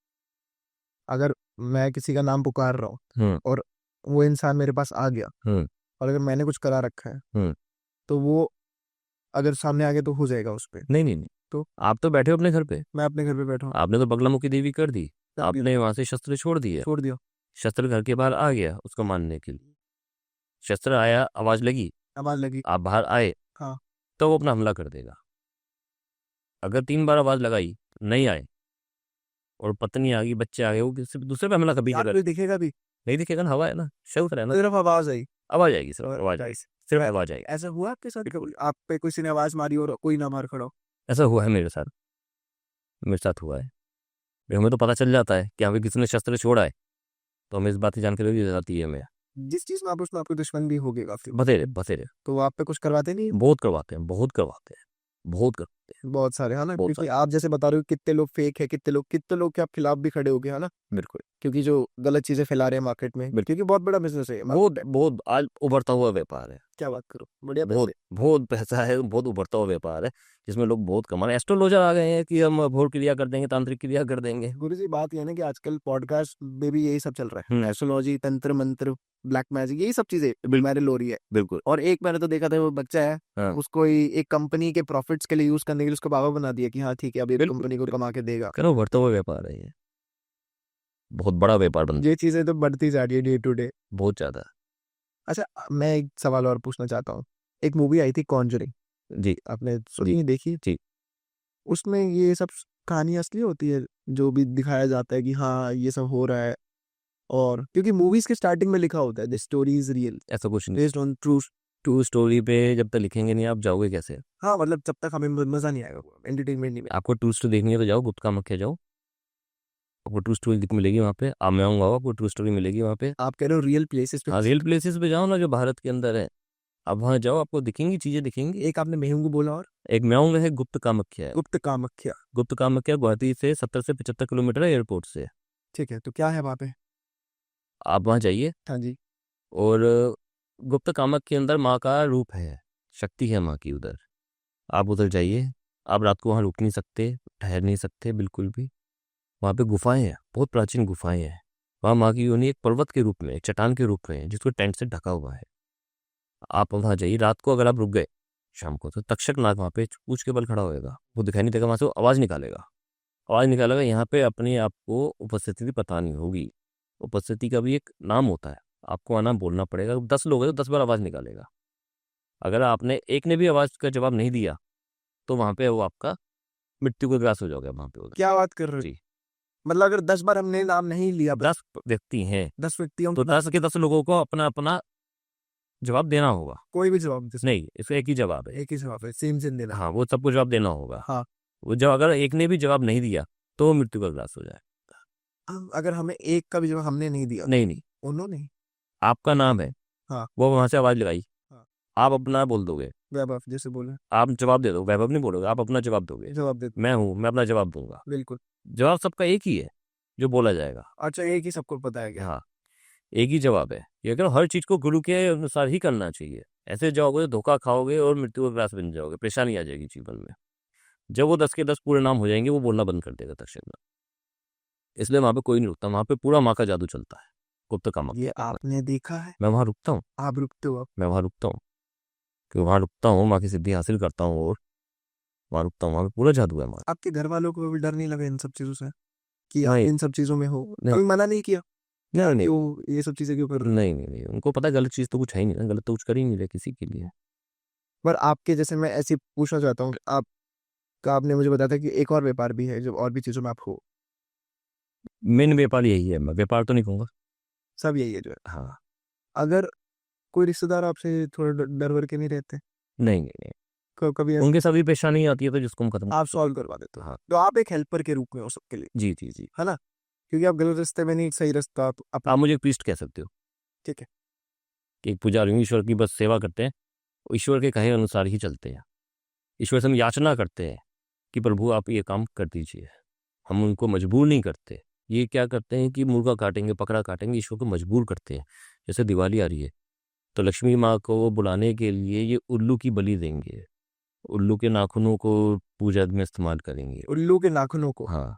अगर मैं किसी का नाम पुकार रहा हूँ हम्म और वो इंसान मेरे पास आ गया, हम्म और अगर मैंने कुछ करा रखा है, हम्म तो वो अगर सामने आ गया तो हो जाएगा उस पे। नहीं नहीं नहीं, तो आप तो बैठे हो अपने घर पे, मैं अपने घर पे बैठा हूँ, आपने तो बगलामुखी देवी कर दी, कर दिया, आपने वहां से शस्त्र छोड़ दिए। छोड़ दिया, शस्त्र घर के बाहर आ गया उसको मारने के लिए। शस्त्र आया, आवाज लगी, आवाज लगी। आप बाहर आए, हाँ। तो वो अपना हमला कर देगा। अगर 3 बार आवाज लगाई, नहीं आए, और पत्नी आ गई, बच्चे आ गए, वो किसी दूसरे पे हमला कभी नहीं यार कर। कोई दिखेगा भी, नहीं दिखेगा ना, हवा है ना, शेल्फ है ना। सिर्फ आवाज आई। आवाज आएगी, सिर्फ और आवाज आएगी, guys, सिर्फ आवाज आएगी। ऐसा हुआ आपके साथ कभी? आप पे किसी ने आवाज मारी और कोई ना मार खड़ा हो? ऐसा हुआ है मेरे साथ, मेरे साथ हुआ है। फिर हमें तो पता चल जाता है कि हमें किसी ने शस्त्र छोड़ा है, तो हमें इस बात की जानकारी हो जाती है हमें। जिस चीज में आप, उसमें आपके दुश्मन भी हो गए काफी, बतेरे बतेरे तो वो आप पे कुछ करवाते नहीं? बहुत करवाते हैं, बहुत करवाते हैं, बहुत करवाते हैं, बहुत सारे, है ना, बहुत क्योंकि सारे। आप जैसे बता रहे हो कितने लोग फेक है, कितने लोग के आप खिलाफ भी खड़े हो गए, है ना, बिल्कुल क्योंकि जो गलत चीजें फैला रहे हैं मार्केट में, बिल्कुल। क्योंकि बहुत बड़ा बिजनेस है बहुत बहुत आज उभरता हुआ व्यापार है। क्या बात करो, बढ़िया बहुत पैसे। बहुत पैसा है, बहुत उभरता हुआ व्यापार है, जिसमें लोग बहुत कमा रहे हैं। एस्ट्रोलॉजर आ गए हैं कि हम भोर क्रिया कर देंगे, तांत्रिक क्रिया कर देंगे। गुरु जी, बात यह है ना कि आजकल पॉडकास्ट में भी यही सब चल रहा है, एस्ट्रोलॉजी, तंत्र मंत्र, ब्लैक मैजिक, यही सब चीजें वायरल हो रही है। बिल्कुल। और एक मैंने तो देखा था, वो बच्चा है, हाँ, उसको एक कंपनी के प्रॉफिट्स के लिए यूज करने के लिए उसको बाबा बना दिया कि हाँ ठीक है, अब ये बिल्कुल कंपनी को कमा के देगा। करो, उभरता हुआ व्यापार है ये, बहुत बड़ा व्यापार बन, ये चीजें तो बढ़ती जा रही है डे टू डे। बहुत ज्यादा। अच्छा, मैं एक सवाल और पूछना चाहता हूँ। एक मूवी आई थी कॉन्जरिंग, जी आपने सुनी, जी देखी? जी। उसमें ये सब कहानी असली होती है, जो भी दिखाया जाता है कि हाँ ये सब हो रहा है? और क्योंकि मूवीज के स्टार्टिंग में लिखा होता है द स्टोरी इज रियल, ऐसा कुछ नहीं। Based on true. To story पे जब तक लिखेंगे नहीं, आप जाओगे कैसे? हाँ मतलब जब तक हमें मजा नहीं आएगा, एंटरटेनमेंट नहीं मिलेगा। आपको टू स्टोरी देखनी है तो जाओ गुप्त कामाख्या जाओ, आपको ट्रू स्टोरी मिलेगी वहाँ पे। मैं आऊँगा, आपको ट्रू स्टोरी मिलेगी वहाँ पे। आप कह रहे हो रियल प्लेसेस पे? हाँ, रियल प्लेसेस पे जाओ ना, जो भारत के अंदर है। आप वहाँ जाओ, आपको दिखेंगी, चीजें दिखेंगी। एक आपने मेहुंगू बोला, और एक म्याऊं है, गुप्त कामाख्या है। गुप्त कामाख्या। गुप्त कामाख्या गुवाहाटी से 70 से 75 किलोमीटर है, एयरपोर्ट से। ठीक है, तो क्या है वहाँ पे? आप वहाँ जाइए, हाँ जी। और गुप्त कामक के अंदर माँ का रूप है, शक्ति है माँ की उधर। आप उधर जाइए। आप रात को वहाँ रुक नहीं सकते, ठहर नहीं सकते बिल्कुल भी। वहाँ पे गुफाएं हैं, बहुत प्राचीन गुफाएं हैं। वहाँ माँ की योनि एक पर्वत के रूप में, एक चट्टान के रूप में है, जिसको टेंट से ढका हुआ है। आप वहाँ जाइए रात को, अगर आप रुक गए शाम को, तो तक्षक नाग वहाँ पे पूछ के बल खड़ा होएगा। वो दिखाई नहीं देगा, वहाँ से वो आवाज़ निकालेगा। आवाज़ निकालेगा, यहाँ पे अपने आप को उपस्थिति पता नहीं होगी। उपस्थिति का भी एक नाम होता है, आपको आना बोलना पड़ेगा। 10 लोग हैं तो 10 बार आवाज़ निकालेगा। अगर आपने एक ने भी आवाज़ का जवाब नहीं दिया, तो वहाँ पे वो आपका मृत्यु का ग्रास हो जाओगे वहाँ पे उधर। क्या बात कर रहे हो? जी। मतलब अगर 10 बार हमने नाम नहीं लिया, 10 व्यक्ति हैं, 10 व्यक्तियों तो 10 के 10 लोगों को अपना अपना जवाब देना होगा। कोई भी जवाब दे सकते? नहीं, इसका एक ही जवाब है। एक ही जवाब है, सेम सेम देना। हाँ, वो सबको जवाब देना होगा। हाँ। वो जब अगर एक ने भी जवाब नहीं दिया, तो मृत्यु का ग्रास हो जाए। अगर हमें एक का भी जवाब हमने नहीं दिया, नहीं नहीं, उन्होंने? आपका नाम है, हाँ। वो वहां से आवाज लगाई, हाँ। आप अपना बोल दोगे, वैभव जैसे बोले, आप जवाब दे दो। वैभव नहीं बोलोगे, आप अपना जवाब दोगे। जवाब दे दो। मैं हूं, मैं अपना जवाब दूंगा। बिल्कुल। जवाब सबका एक ही है जो बोला जाएगा। अच्छा, एक ही सबको बताया गया? हाँ। एक ही जवाब है, ये अगर हर चीज को गुरु के अनुसार ही करना चाहिए। ऐसे जाओगे तो धोखा खाओगे और मृत्यु के पास बन जाओगे, परेशानी आ जाएगी जीवन में। जब वो 10 के 10 पूरे नाम हो जाएंगे, वो बोलना बंद कर देगा तक्षक में। इसलिए वहां पे कोई नहीं रुकता, वहां पे पूरा माँ का जादू चलता है, गुप्त का ये आपने देखा है? मैं वहां रुकता हूँ, आप रुकते हो? मैं वहां रुकता हूँ, कि वहां रुकता हूँ, माँ की सिद्धि हासिल करता हूँ, और वहां रुकता हूँ, वहां पे पूरा जादू है माँ। आपके घर वालों को भी डर नहीं लगा इन सब चीजों से कि आप नहीं इन सब चीजों में हो? नहीं कभी मना नहीं किया नहीं नहीं क्यों ये सब चीजें क्यों कर रहे हो? नहीं नहीं नहीं, उनको पता है गलत चीज तो कुछ है ही नहीं ना, गलत तो कुछ कर ही नहीं रहे किसी के लिए। पर आपके जैसे मैं ऐसे पूछना चाहता हूँ, आपका आपने मुझे बताया था कि एक और व्यापार भी है, जब और भी चीजों में आप हो। मेन व्यापार यही है, मैं व्यापार तो नहीं कहूंगा। सब यही है जो है। हाँ। अगर कोई रिश्तेदार आपसे थोड़ा डर वर के नहीं रहते? नहीं नहीं नहीं, कभी ऐसा उनके साथ भी परेशानी आती है तो जिसको हम खत्म आप करते सॉल्व करवा देते हैं। हो, हाँ। तो आप एक हेल्पर के रूप में हो सबके लिए, जी जी जी। है ना? क्योंकि आप गलत रास्ते में नहीं, सही रास्ता आप अपना। आप मुझे एक प्रीस्ट कह सकते हो, ठीक है। कि एक पुजारी हूँ, ईश्वर की बस सेवा करते हैं, ईश्वर के कहे अनुसार ही चलते हैं। ईश्वर से हम याचना करते हैं कि प्रभु आप ये काम कर दीजिए, हम उनको मजबूर नहीं करते। ये क्या करते हैं कि मुर्गा काटेंगे, पकड़ा काटेंगे, ईश्वर को मजबूर करते हैं। जैसे दिवाली आ रही है तो लक्ष्मी माँ को बुलाने के लिए ये उल्लू की बलि देंगे, उल्लू के नाखूनों को पूजा में इस्तेमाल करेंगे। उल्लू के नाखूनों को? हाँ,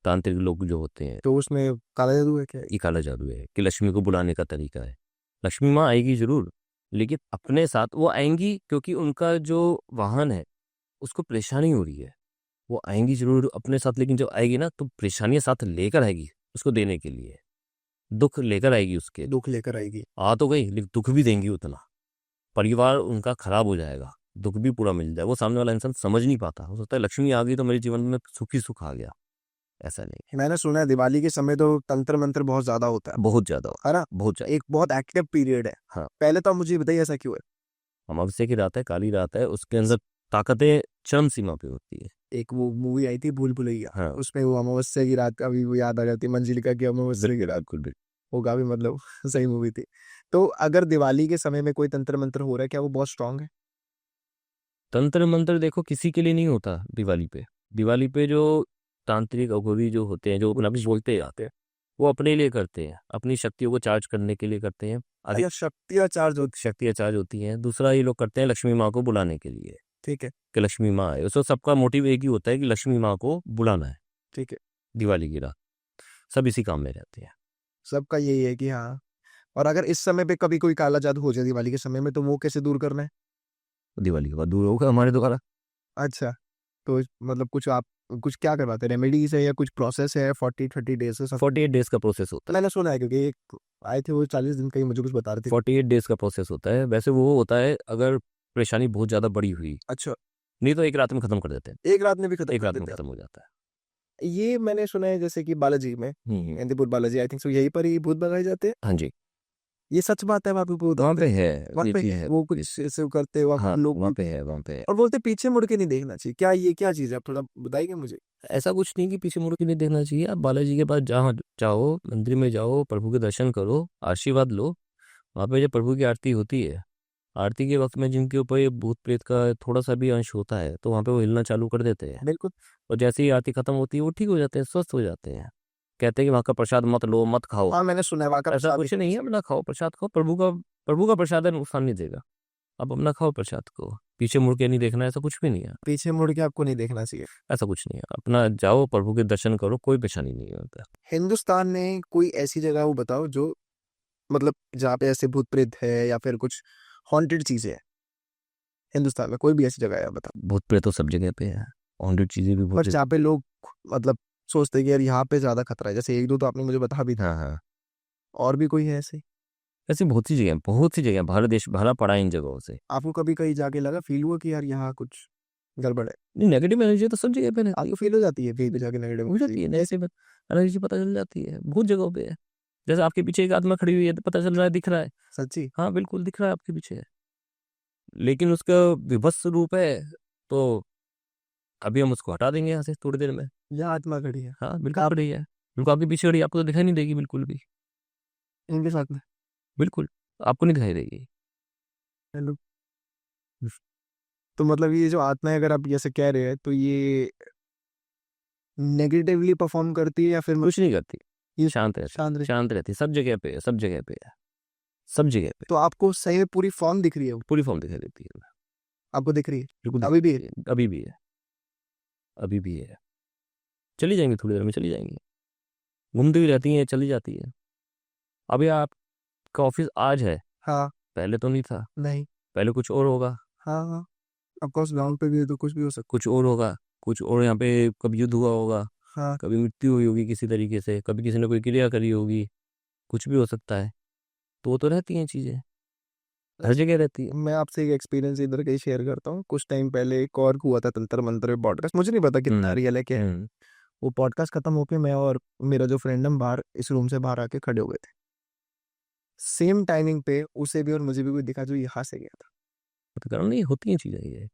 तांत्रिक लोग जो होते हैं, तो उसमें काला जादू है क्या? ये काला जादू है कि लक्ष्मी को बुलाने का तरीका है। लक्ष्मी माँ आएगी जरूर, लेकिन अपने साथ वो आएंगी क्योंकि उनका जो वाहन है उसको परेशानी हो रही है। वो आएंगी जरूर अपने साथ, लेकिन जब आएगी ना तो परेशानियां साथ लेकर आएगी उसको देने के लिए, दुख लेकर आएगी उसके। दुख लेकर आएगी? आ तो गई, लेकिन दुख भी देंगी उतना, परिवार उनका खराब हो जाएगा, दुख भी पूरा मिल जाए। वो सामने वाला इंसान समझ नहीं पाता, हो सकता है लक्ष्मी आ गई तो मेरे जीवन में सुख ही सुख आ गया, ऐसा नहीं मैंने सुना है दिवाली के समय तो तंत्र मंत्र बहुत ज्यादा होता है। बहुत ज्यादा होता है ना? है, बहुत ज्यादा। एक बहुत एक्टिव पीरियड है। हाँ, पहले तो आप मुझे बताइए ऐसा क्यों है? अमावस्या की रात है, काली रात है, उसके अंदर ताकतें चरम सीमा पे होती है। एक वो मूवी आई थी भूल भुलैया, हाँ, उसमें वो अमावस्या की रात का भी वो याद आ जाती है, मंजिलिका की अमावस्या की रात। बिल्कुल बिल्कुल। वो काफी मतलब सही मूवी थी। तो अगर दिवाली के समय में कोई तंत्र मंत्र हो रहा है, क्या वो बहुत स्ट्रांग है? तंत्र मंत्र देखो किसी के लिए नहीं होता दिवाली पे। दिवाली पे जो तांत्रिक अघोरी जो होते हैं, जो अपना भी बोलते आते हैं, वो अपने लिए करते हैं, अपनी शक्तियों को चार्ज करने के लिए करते हैं। अधिक अच्छा, शक्तियाँ चार्ज होती? शक्तियाँ चार्ज होती हैं। दूसरा ये लोग करते हैं लक्ष्मी माँ को बुलाने के लिए, ठीक है। कि लक्ष्मी माँ आए। उसको सबका मोटिव एक ही होता है कि लक्ष्मी माँ को बुलाना है। ठीक है। दिवाली की रात सब इसी काम में रहते हैं। सबका यही है कि हाँ। और अगर इस समय पे कभी कोई काला जादू हो जाए दिवाली के समय में, तो वो कैसे दूर करना है? दिवाली के बाद दूर होगा हमारे द्वारा। अच्छा, तो मतलब कुछ आप कुछ क्या करवाते हैं, रेमेडीज है या कुछ प्रोसेस है, 40-30 डेज से सब? 48 डेज का प्रोसेस होता है। मैंने सुना है क्योंकि एक आए थे वो 40 दिन का ही मुझे कुछ बता रहे थे। 48 डेज का प्रोसेस होता है। वैसे वो होता है अगर परेशानी बहुत ज्यादा बड़ी हुई, अच्छा, नहीं तो एक रात में खत्म कर देते हैं। एक रात में भी खत्म एक कर रात में देते खत्म हो जाता है। हैं? ये मैंने सुना है जैसे कि बालाजी में, Mehandipur Balaji, I think so, यहीं पर ही भूत भगाए जाते हैं। हाँ जी, ये सच बात है? वहाँ पे भूत वहाँ होते पे हैं? है, वहाँ ये पे चीज है। वो कुछ ऐसे करते हैं वहाँ हाँ, लोग? वहाँ पे है, वहाँ पे है। और बोलते पीछे मुड़ के नहीं देखना चाहिए, क्या ये क्या चीज है? आप थोड़ा बताइए मुझे। ऐसा कुछ नहीं कि पीछे मुड़ के नहीं देखना चाहिए। आप बालाजी के पास जहाँ जाओ, मंदिर में जाओ, प्रभु के दर्शन करो, आशीर्वाद लो। वहाँ पे जब प्रभु की आरती होती है, आरती के वक्त में जिनके ऊपर ये भूत प्रेत का थोड़ा सा भी अंश होता है तो वहाँ पे वो हिलना चालू कर देते हैं। बिल्कुल। और जैसे ही आरती खत्म होती है वो ठीक हो जाते हैं, स्वस्थ हो जाते हैं। कहते हैं कि वहाँ का प्रसाद मत लो, मत खाओ। हाँ, मैंने सुना है वहाँ का ऐसा प्रसाद कुछ नहीं है, अपना खाओ प्रसाद, खाओ। प्रभु का प्रसाद है, नुकसान नहीं देगा। आप अपना खाओ प्रसाद को, पीछे मुड़ के नहीं देखना, ऐसा कुछ भी नहीं है। पीछे मुड़ के आपको नहीं देखना चाहिए। ऐसा कुछ नहीं है, अपना जाओ प्रभु के दर्शन करो, कोई परेशानी नहीं होता। हिंदुस्तान में कोई ऐसी जगह वो बताओ जो मतलब जहाँ पे ऐसे भूत प्रेत है या फिर कुछ हॉन्टेड चीजें हैं। हिंदुस्तान में कोई भी ऐसी जगह है आप बताओ। भूत प्रेत तो सब जगह पे है, हॉन्टेड चीजें भी पर बहुत। जहाँ पे लोग मतलब सोचते हैं कि यार यहाँ पे ज्यादा खतरा है, जैसे एक दो तो आपने मुझे बता भी दिया। हाँ हाँ, और भी कोई है ऐसे? ऐसी बहुत सी जगह, बहुत सी जगह, भारत देश भरा पड़ा है इन जगहों से। आपको कभी कहीं जाके लगा, फील हुआ कि यार यहाँ कुछ गड़बड़ है? नहीं, नेगेटिव एनर्जी तो सब जगह पे रहती आपको फील हो जाती है कहीं पे जाके नेगेटिव हो जाती है, नेगेटिव एनर्जी पता चल जाती है बहुत जगहों पे है। जैसे आपके पीछे एक आत्मा खड़ी हुई है तो पता चल रहा है, दिख रहा है। सच्ची? हाँ बिल्कुल दिख रहा है आपके पीछे, लेकिन उसका विभत्स रूप है तो अभी हम उसको हटा देंगे यहाँ से थोड़ी देर में। यहाँ आत्मा खड़ी है? हाँ बिल्कुल खड़ी है, बिल्कुल आपके पीछे खड़ी है, आपको तो दिखाई नहीं देगी बिल्कुल भी। इनके साथ में? बिल्कुल आपको नहीं दिखाई देगी। हेलो। तो मतलब ये जो आत्मा है, अगर आप जैसे कह रहे हैं, तो ये नेगेटिवली परफॉर्म करती है या फिर कुछ नहीं करती, ये शांत रहती शांत रहती। शांत रहती, सब जगह पे है, सब जगह पे है, सब जगह पे तो आपको सही में पूरी फॉर्म दिख रही है वो? पूरी फॉर्म दिखाई देती है, आपको दिख रही है? बिल्कुल अभी भी है? दिखती है, अभी भी है, अभी भी है। चली जाएंगी, थोड़ी देर में चली जाएंगी, घूमती हुई रहती हैं, चली जाती है। अभी आपका ऑफिस आज है, हाँ। पहले तो नहीं था, नहीं। पहले कुछ और होगा, हाँ हाँ, ऑफकोर्स ग्राउंड पे भी है तो कुछ भी हो सकता कुछ और होगा, कुछ और, यहाँ पे कभी युद्ध हुआ होगा, है। हाँ। कभी मृत्यु हुई होगी किसी तरीके से, कभी किसी ने कोई क्रिया करी होगी, कुछ भी हो सकता है। तो वो तो रहती हैं चीजें, हर जगह रहती है। मैं आपसे एक एक्सपीरियंस इधर का ही शेयर करता हूँ। कुछ टाइम पहले एक और हुआ था तंत्र मंत्र पॉडकास्ट, मुझे नहीं पता कितना रियल है क्या है। वो पॉडकास्ट खत्म होके मैं और मेरा जो फ्रेंड हम बाहर इस रूम से बाहर आके खड़े हो गए थे। सेम टाइमिंग पे उसे भी और मुझे भी कोई दिखा जो यहाँ से गया था। तो कारण नहीं होती हैं चीजें ये,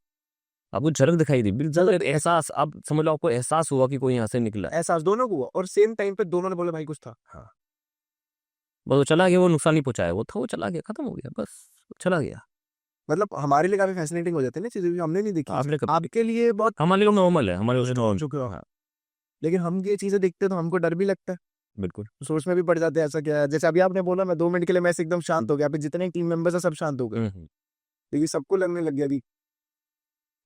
आपको झलक दिखाई दी, बिल्कुल एहसास, आप समझ लो आपको एहसास हुआ कि कोई यहाँ से निकला है। एहसास दोनों को हुआ और सेम टाइम पे दोनों ने बोला भाई कुछ था। हाँ, बस वो चला गया, वो नुकसान नहीं पहुंचाया, वो था, वो चला गया, खत्म हो गया, बस चला गया। मतलब हमारे लिए काफी फैसिनेटिंग हो जाती है ना चीजें जो हमने नहीं देखी। आपने आपके लिए बहुत हमारे लिए नॉर्मल है, हमारे लिए नॉर्मल। चुके हो। हाँ, लेकिन हम ये चीजें देखते हैं तो हमको डर भी लगता है, बिल्कुल। सोच में भी पड़ जाते हैं ऐसा क्या है। जैसे अभी आपने बोला मैं 2 मिनट के लिए मैं ऐसे एकदम शांत हो गया, अभी जितने टीम मेंबर्स हैं सब शांत हो गए, लेकिन सबको लगने लग गया अभी।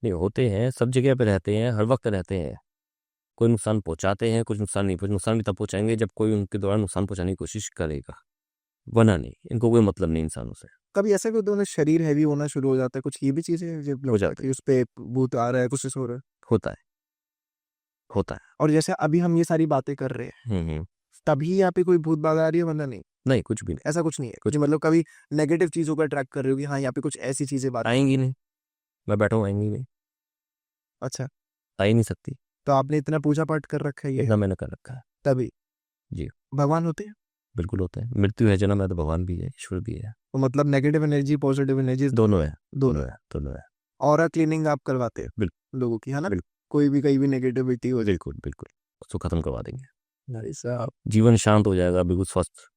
नहीं, होते हैं, सब जगह पे रहते हैं, हर वक्त रहते हैं। कोई नुकसान पहुंचाते हैं, कुछ नुकसान नहीं, नुकसान भी तब पहुंचाएंगे जब कोई उनके द्वारा नुकसान पहुंचाने की कोशिश करेगा, वरना नहीं, इनको कोई मतलब नहीं इंसानों से। कभी ऐसा भी होता है उन्हें शरीर हैवी होना शुरू हो जाता है, कुछ ये भी चीजें हैं जो हो लगता है जाता कि है, उस पे भूत आ रहा है, कुछ ऐसा हो रहा है? होता है, होता है। और जैसे अभी हम ये सारी बातें कर रहे हैं तभी यहाँ पे कोई भूत बाधा आ रही है, वरना नहीं? नहीं, कुछ भी नहीं, ऐसा कुछ नहीं है कुछ कि मतलब कभी नेगेटिव चीजों का ट्रैक कर रहे हो कि हाँ यहाँ पे कुछ ऐसी चीजें बात। आएंगी नहीं, मैं बैठा हूँ, आएंगी नहीं, अच्छा, आ ही नहीं सकती, तो आपने इतना पूजा पाठ कर रखा है ये इतना मैंने कर रखा है। तभी जी, भगवान होते हैं? बिल्कुल होते हैं, मृत्यु है, जन्म है, तो भगवान भी है, ईश्वर भी है, तो मतलब नेगेटिव एनर्जी पॉजिटिव एनर्जी दोनों है, दोनों है। दोनों है। ऑरा क्लीनिंग आप करवाते हैं लोगों की, है ना? बिल्कुल, कोई भी कहीं भी नेगेटिविटी हो जाए। बिल्कुल, बिल्कुल, उसको खत्म करवा देंगे, भाई साहब, जीवन शांत हो जाएगा, बिल्कुल स्वस्थ,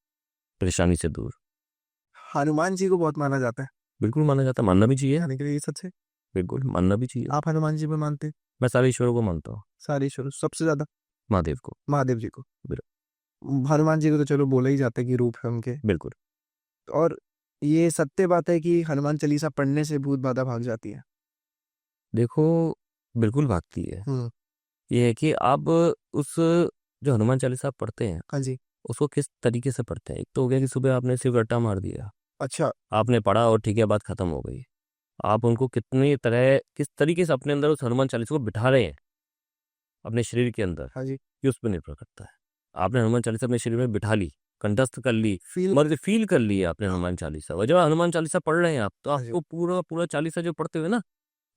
परेशानी से दूर। हनुमान जी को बहुत माना जाता है, बिल्कुल माना जाता है, मानना भी चाहिए, यानी कि ये सच है? बिल्कुल मानना भी चाहिए। आप हनुमान जी पे मानते हैं? मैं सारे ईश्वरों को मानता हूँ, सारे ईश्वर सबसे ज्यादा महादेव को। महादेव जी को? हनुमान जी को तो चलो बोला ही जाता है कि रूप है उनके। बिल्कुल, और ये सत्य बात है कि हनुमान चालीसा पढ़ने से भूत बाधा भाग जाती है? देखो, बिल्कुल भागती है। हम्म। ये है कि आप उस जो हनुमान चालीसा पढ़ते हैं, हाँ जी। उसको किस तरीके से पढ़ते हैं। एक तो हो गया कि सुबह आपने सिर्फ रट्टा मार दिया, अच्छा। आपने पढ़ा और ठीक है, बात खत्म हो गई। आप उनको कितनी तरह, किस तरीके से अपने अंदर उस हनुमान चालीसा को बिठा रहे हैं अपने शरीर के अंदर, हाँ जी। ये उस पर निर्भर करता है। आपने हनुमान चालीसा अपने शरीर में बिठा ली, कंठस्थ कर ली, फील। मतलब फील कर ली आपने हनुमान चालीसा, और जब हनुमान चालीसा पढ़ रहे हैं आप, तो हाँ जी। आपको पूरा पूरा चालीसा जो पढ़ते हुए ना,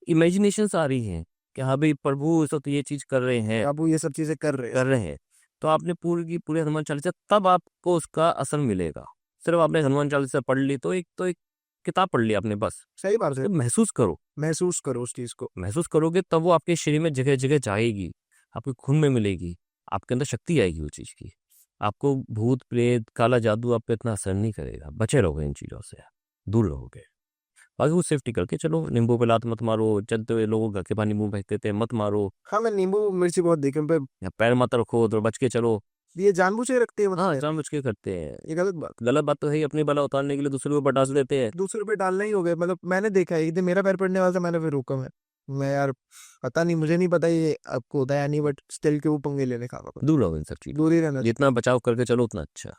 इमेजिनेशंस आ रही हैं कि हाँ भाई प्रभु इस वक्त ये चीज कर रहे हैं, आप ये सब चीजें कर रहे हैं। कर रहे हैं। तो आपने पूरी की पूरी हनुमान चालीसा, तब आपको उसका असर मिलेगा। सिर्फ आपने हनुमान चालीसा पढ़ ली तो एक किताब पढ़ ली आपने, बस। सही बात है। तो महसूस करो, महसूस करो उस चीज को। महसूस करोगे तब वो आपके शरीर में जगह जगह जाएगी, आपके खून में मिलेगी, आपके अंदर शक्ति आएगी वो चीज की। आपको भूत प्रेत काला जादू आप पे इतना असर नहीं करेगा, बचे रहोगे इन चीजों से, दूर रहोगे। बाकी वो सेफ्टी करके चलो, नींबू पे लात मत मारो, चलते हुए लोगों घर के पानी मुंह फेंकते थे मत मारो, हाँ, मैं नींबू मिर्ची बहुत देखे पे। या पैर मत रखो तो बच के चलो। ये जानबूझ के रखते हैं मतलब हाँ, पैर? जानबूझ के करते हैं, ये गलत बात। गलत बात तो है ही, अपनी बला उतारने के लिए दूसरे को बटास देते हैं। दूसरे पे डालना ही हो गया, मतलब मैंने देखा है एक दिन मेरा पैर पड़ने वाला था, मैंने फिर रोका। मैं यार पता नहीं, मुझे नहीं पता ये आपको होता है या नहीं, बट स्टिल के वो पंगे लेने का दूर रहो इन सब चीजों, दूर ही रहना। जितना बचाव करके चलो उतना अच्छा।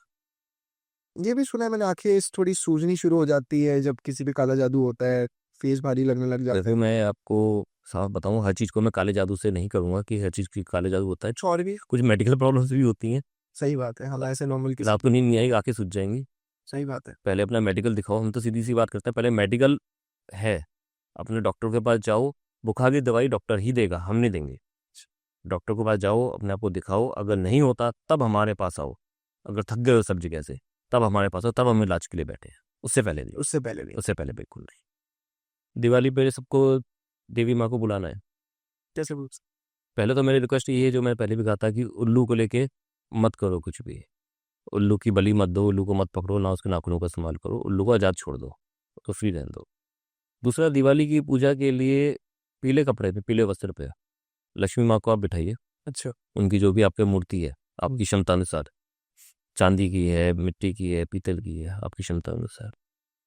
ये भी सुना है मैंने, आंखें थोड़ी सूजनी शुरू हो जाती है जब किसी पे काला जादू होता है, फेस भारी लगने लग जाता देखो, है। मैं आपको साफ बताऊं, हर चीज को मैं काले जादू से नहीं करूंगा कि हर चीज की काले जादू होता है। कुछ और भी। कुछ मेडिकल प्रॉब्लम्स भी होती हैं, सही बात है, हम ऐसे नॉर्मल की। रात को नींद नहीं आएगी, आंखें सूज जाएंगी। सही बात है। पहले अपना मेडिकल दिखाओ, हम तो सीधी सी बात करते हैं, पहले मेडिकल है, अपने डॉक्टर के पास जाओ, बुखार की दवाई डॉक्टर ही देगा, हम नहीं देंगे। डॉक्टर के पास जाओ, अपने आप को दिखाओ, अगर नहीं होता तब हमारे पास आओ, अगर थक गए हो सब जगह से तब हमारे पास आओ, तब हम इलाज के लिए बैठे हैं, उससे पहले नहीं, उससे पहले नहीं। उससे पहले बिल्कुल नहीं। दिवाली पे सबको देवी माँ को बुलाना है। कैसे बोल? पहले तो मेरी रिक्वेस्ट ये है, जो मैं पहले भी कहा था, कि उल्लू को लेके मत करो कुछ भी, उल्लू की बलि मत दो, उल्लू को मत पकड़ो, ना उसके नाखूनों का इस्तेमाल करो, उल्लू को आज़ाद छोड़ दो, तो फ्री रहने दो। दूसरा, दिवाली की पूजा के लिए पीले कपड़े पे, पीले वस्त्र पे लक्ष्मी माँ को आप बिठाइए, अच्छा। उनकी जो भी आपकी मूर्ति है आपकी क्षमता अनुसार, चांदी की है, मिट्टी की है, पीतल की है, आपकी क्षमता अनुसार।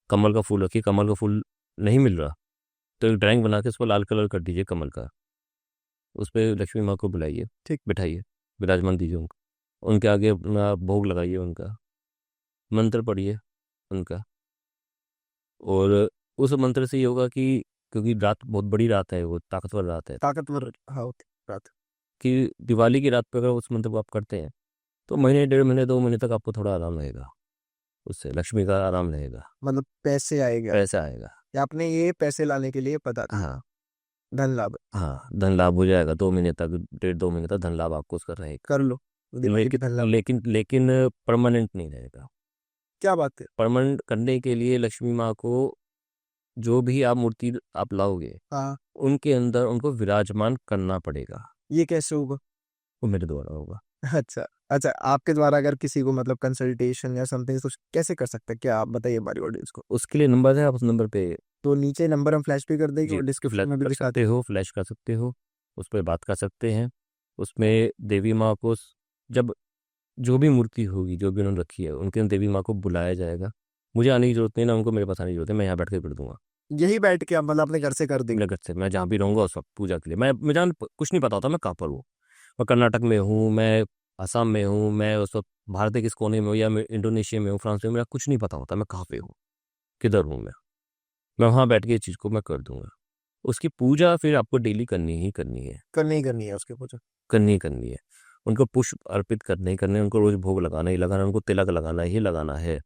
कमल का फूल रखिए, कमल का फूल नहीं मिल रहा तो एक ड्राइंग बना के उस पर लाल कलर कर दीजिए कमल का, उस पर लक्ष्मी माँ को बुलाइए, ठीक। बिठाइए, विराजमान दीजिए उनको, उनके आगे अपना भोग लगाइए, उनका मंत्र पढ़िए उनका। और उस मंत्र से ये होगा कि, क्योंकि रात बहुत बड़ी रात है, वो ताकतवर रात है, ताकतवर हाँ होती रात। कि दिवाली की रात पे अगर उस मंत्र को आप करते हैं तो महीने, 1.5 महीने, 2 महीने तक आपको थोड़ा आराम रहेगा, उससे लक्ष्मी का आराम रहेगा, मतलब पैसे आएगा, पैसा आएगा। या आपने ये पैसे लाने के लिए बता दिया, हाँ धन लाभ हाँ, धन लाभ हो जाएगा 2 महीने तक, 1.5 2 महीने तक धन लाभ आपको उसका रहेगा। कर लो, दिवाली की धन लेकिन लाभ। लेकिन लेकिन परमानेंट नहीं रहेगा। क्या बात है। परमानेंट करने के लिए लक्ष्मी माँ को जो भी आप मूर्ति आप लाओगे हाँ, उनके अंदर उनको विराजमान करना पड़ेगा। ये कैसे होगा। वो मेरे द्वारा होगा। अच्छा अच्छा, आपके द्वारा अगर किसी को मतलब कंसल्टेशन या समथिंग तो कैसे कर सकते हैं, क्या आप बताइए हमारी ऑडियंस को। उसके लिए नंबर है, आप उस नंबर पे तो नीचे नंबर हम फ्लैश भी कर देंगे जी और डिस्क्रिप्शन फ्लैश में भी कर दिखा सकते हो, फ्लैश कर सकते हो, उस पर बात कर सकते हैं। उसमें देवी माँ को जब जो भी मूर्ति होगी, जो भी उन्होंने रखी है, उनके अंदर देवी माँ को बुलाया जाएगा। मुझे आने की जरूरत नहीं ना, उनको मेरे पास आने की जरूरत है, मैं यहाँ बैठ के कर दूंगा यही बैठ के आप मतलब अपने घर से कर देंगे। मेरे घर से। मैं जहाँ भी रहूँगा उस वक्त पूजा के लिए, मैं जहाँ कुछ नहीं पता होता मैं कहाँ पर हूँ। मैं कर्नाटक में हूँ, मैं असम में हूँ, मैं उस वक्त भारत के किस कोने में हूँ, या मैं इंडोनेशिया में हूँ, फ्रांस में हूँ, मेरा कुछ नहीं पता होता मैं कहाँ पे हूँ, किधर हूँ मैं वहाँ बैठ के इस चीज़ को मैं कर दूंगा। उसकी पूजा फिर आपको डेली करनी ही करनी है, करनी ही करनी है उसके पूजा। करनी ही करनी है। उनको पुष्प अर्पित करने ही करने हैं, उनको रोज भोग लगाना ही लगाना है, उनको तिलक लगाना ही लगाना है।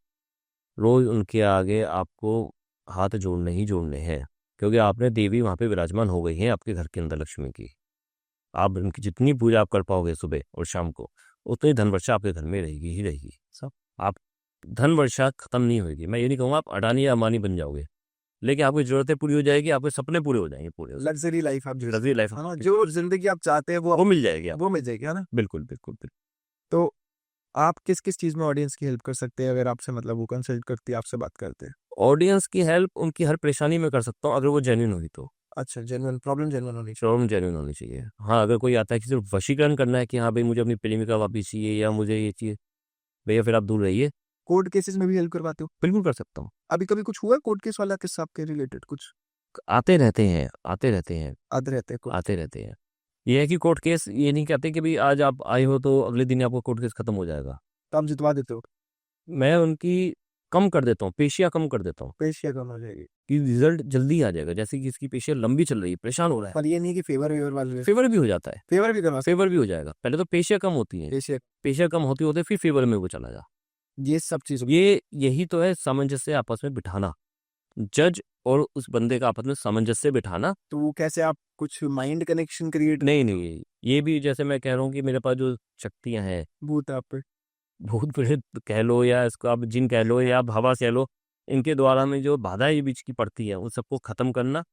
रोज उनके आगे आपको हाथ जोड़ने ही जोड़ने हैं, क्योंकि आपने देवी वहाँ पे विराजमान हो गई है आपके घर के अंदर, लक्ष्मी की। आप उनकी जितनी पूजा आप कर पाओगे सुबह और शाम को, उतनी धन वर्षा आपके घर में रहेगी ही रहेगी। सब आप धन वर्षा खत्म नहीं होगी। मैं ये नहीं कहूँगा आप अडानी या अम्बानी बन जाओगे, लेकिन आपकी जरूरतें पूरी हो जाएगी, आपके सपने पूरे हो जाएंगे, पूरे लग्जरी लाइफ आप जी लग्जरी लाइफ है ना, जो जिंदगी आप चाहते हैं वो मिल जाएगी आपको। वो मिल जाएगी, है ना। बिल्कुल बिल्कुल बिल्कुल। तो आप किस किस चीज में ऑडियंस की हेल्प कर सकते हैं अगर आपसे मतलब वो कंसल्ट करती है, आपसे बात करते हैं। ऑडियंस की हेल्प उनकी हर परेशानी में कर सकता हूँ, अगर वो जेन्युइन हुई तो। अच्छा, जेन्युइन प्रॉब्लम जेन्युइन होनी चाहिए। शोरूम जेन्युइन होनी चाहिए। हाँ, अगर कोई आता है कि सिर्फ वशीकरण करना है कि हाँ भाई मुझे अपनी प्रेमिका वापस चाहिए या मुझे ये चाहिए, भैया फिर आप दूर रहिए। कोर्ट केसेस में भी हेल्प करवाते हो। बिल्कुल कर सकता हूँ। अभी कभी कुछ हुआ कोर्ट केस वाला किस्सा आपके रिलेटेड कुछ। आते रहते हैं, आते रहते हैं, आते रहते हैं कोर्ट। आते रहते हैं। ये है कि कोर्ट केस ये नहीं कहते कि भाई आज आप आए हो तो अगले दिन आपका कोर्ट केस खत्म हो जाएगा। तो आप जितवा देते हो। मैं उनकी कम कर देता हूँ, पेशियाँ कम कर देता हूँ, पेशिया कम हो जाएगी। कि रिजल्ट जल्दी आ जाएगा। जैसे कि इसकी पेशियाँ लंबी चल रही है, परेशान हो रहा है, पर ये नहीं कि फेवर वेवर वाले फेवर भी हो जाता है, फेवर भी करवा सकते फेवर भी हो जाएगा। पहले तो पेशियाँ कम होती हैं, पेशिया। पेशियाँ कम होते होते फिर फेवर में वो चला जा। ये सब चीज यही तो है सामंजस्य आपस में बिठाना, जज और उस बंदे का आपस में सामंजस्य बिठाना। तो वो कैसे आप कुछ माइंड कनेक्शन क्रिएट। नहीं नहीं, ये भी जैसे मैं कह रहा हूँ कि मेरे पास जो शक्तियां हैं, भूत आप पे। भूत प्रेत कह लो या इसको आप जिन कह लो या आप हवा कह लो, इनके द्वारा में जो बाधाएं बीच की पड़ती हैं उन सबको खत्म करना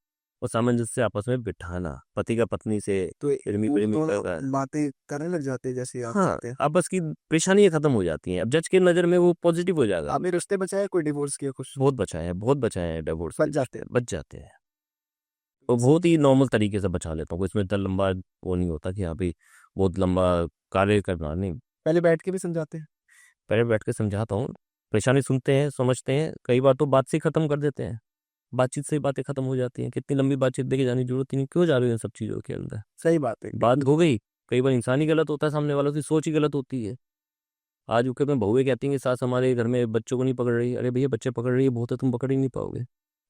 और सामंजस्य आपस में बिठाना, पति का पत्नी से, तो प्रेमी वो प्रेमिका का। दोनों बातें करने लग जाते हैं जैसे आप हाँ, करते हैं। आपस की परेशानियां खत्म हो जाती हैं। अब जज के नज़र में वो पॉजिटिव हो जाएगा। आपने रिश्ते बचाए, कोई डिवोर्स किया कुछ। बहुत बचाए हैं, बहुत बचाए हैं, डिवोर्स बच जाते हैं। बच जाते हैं। और बहुत ही नॉर्मल तरीके से बचा लेता हूँ, इसमें इतना लंबा वो नहीं होता कि हाँ भाई बहुत लंबा कार्य करना नहीं। पहले बैठ के भी समझाते हैं। पहले बैठ के समझाता हूँ, परेशानी सुनते हैं, समझते हैं, कई बार तो बात से ही खत्म कर देते हैं, बातचीत से ही बातें खत्म हो जाती हैं। कितनी लंबी बातचीत देके जाने की जरूरत ही नहीं, क्यों जा रहे हो इन सब चीज़ों के अंदर। सही बात है। बात हो गई, कई बार इंसान ही गलत होता है, सामने वालों की सोच ही गलत होती है। आज के में बहुएं कहती हैं कि सास हमारे घर में बच्चों को नहीं पकड़ रही, अरे भैया बच्चे पकड़ रही है बहुत है, तुम पकड़ ही नहीं पाओगे।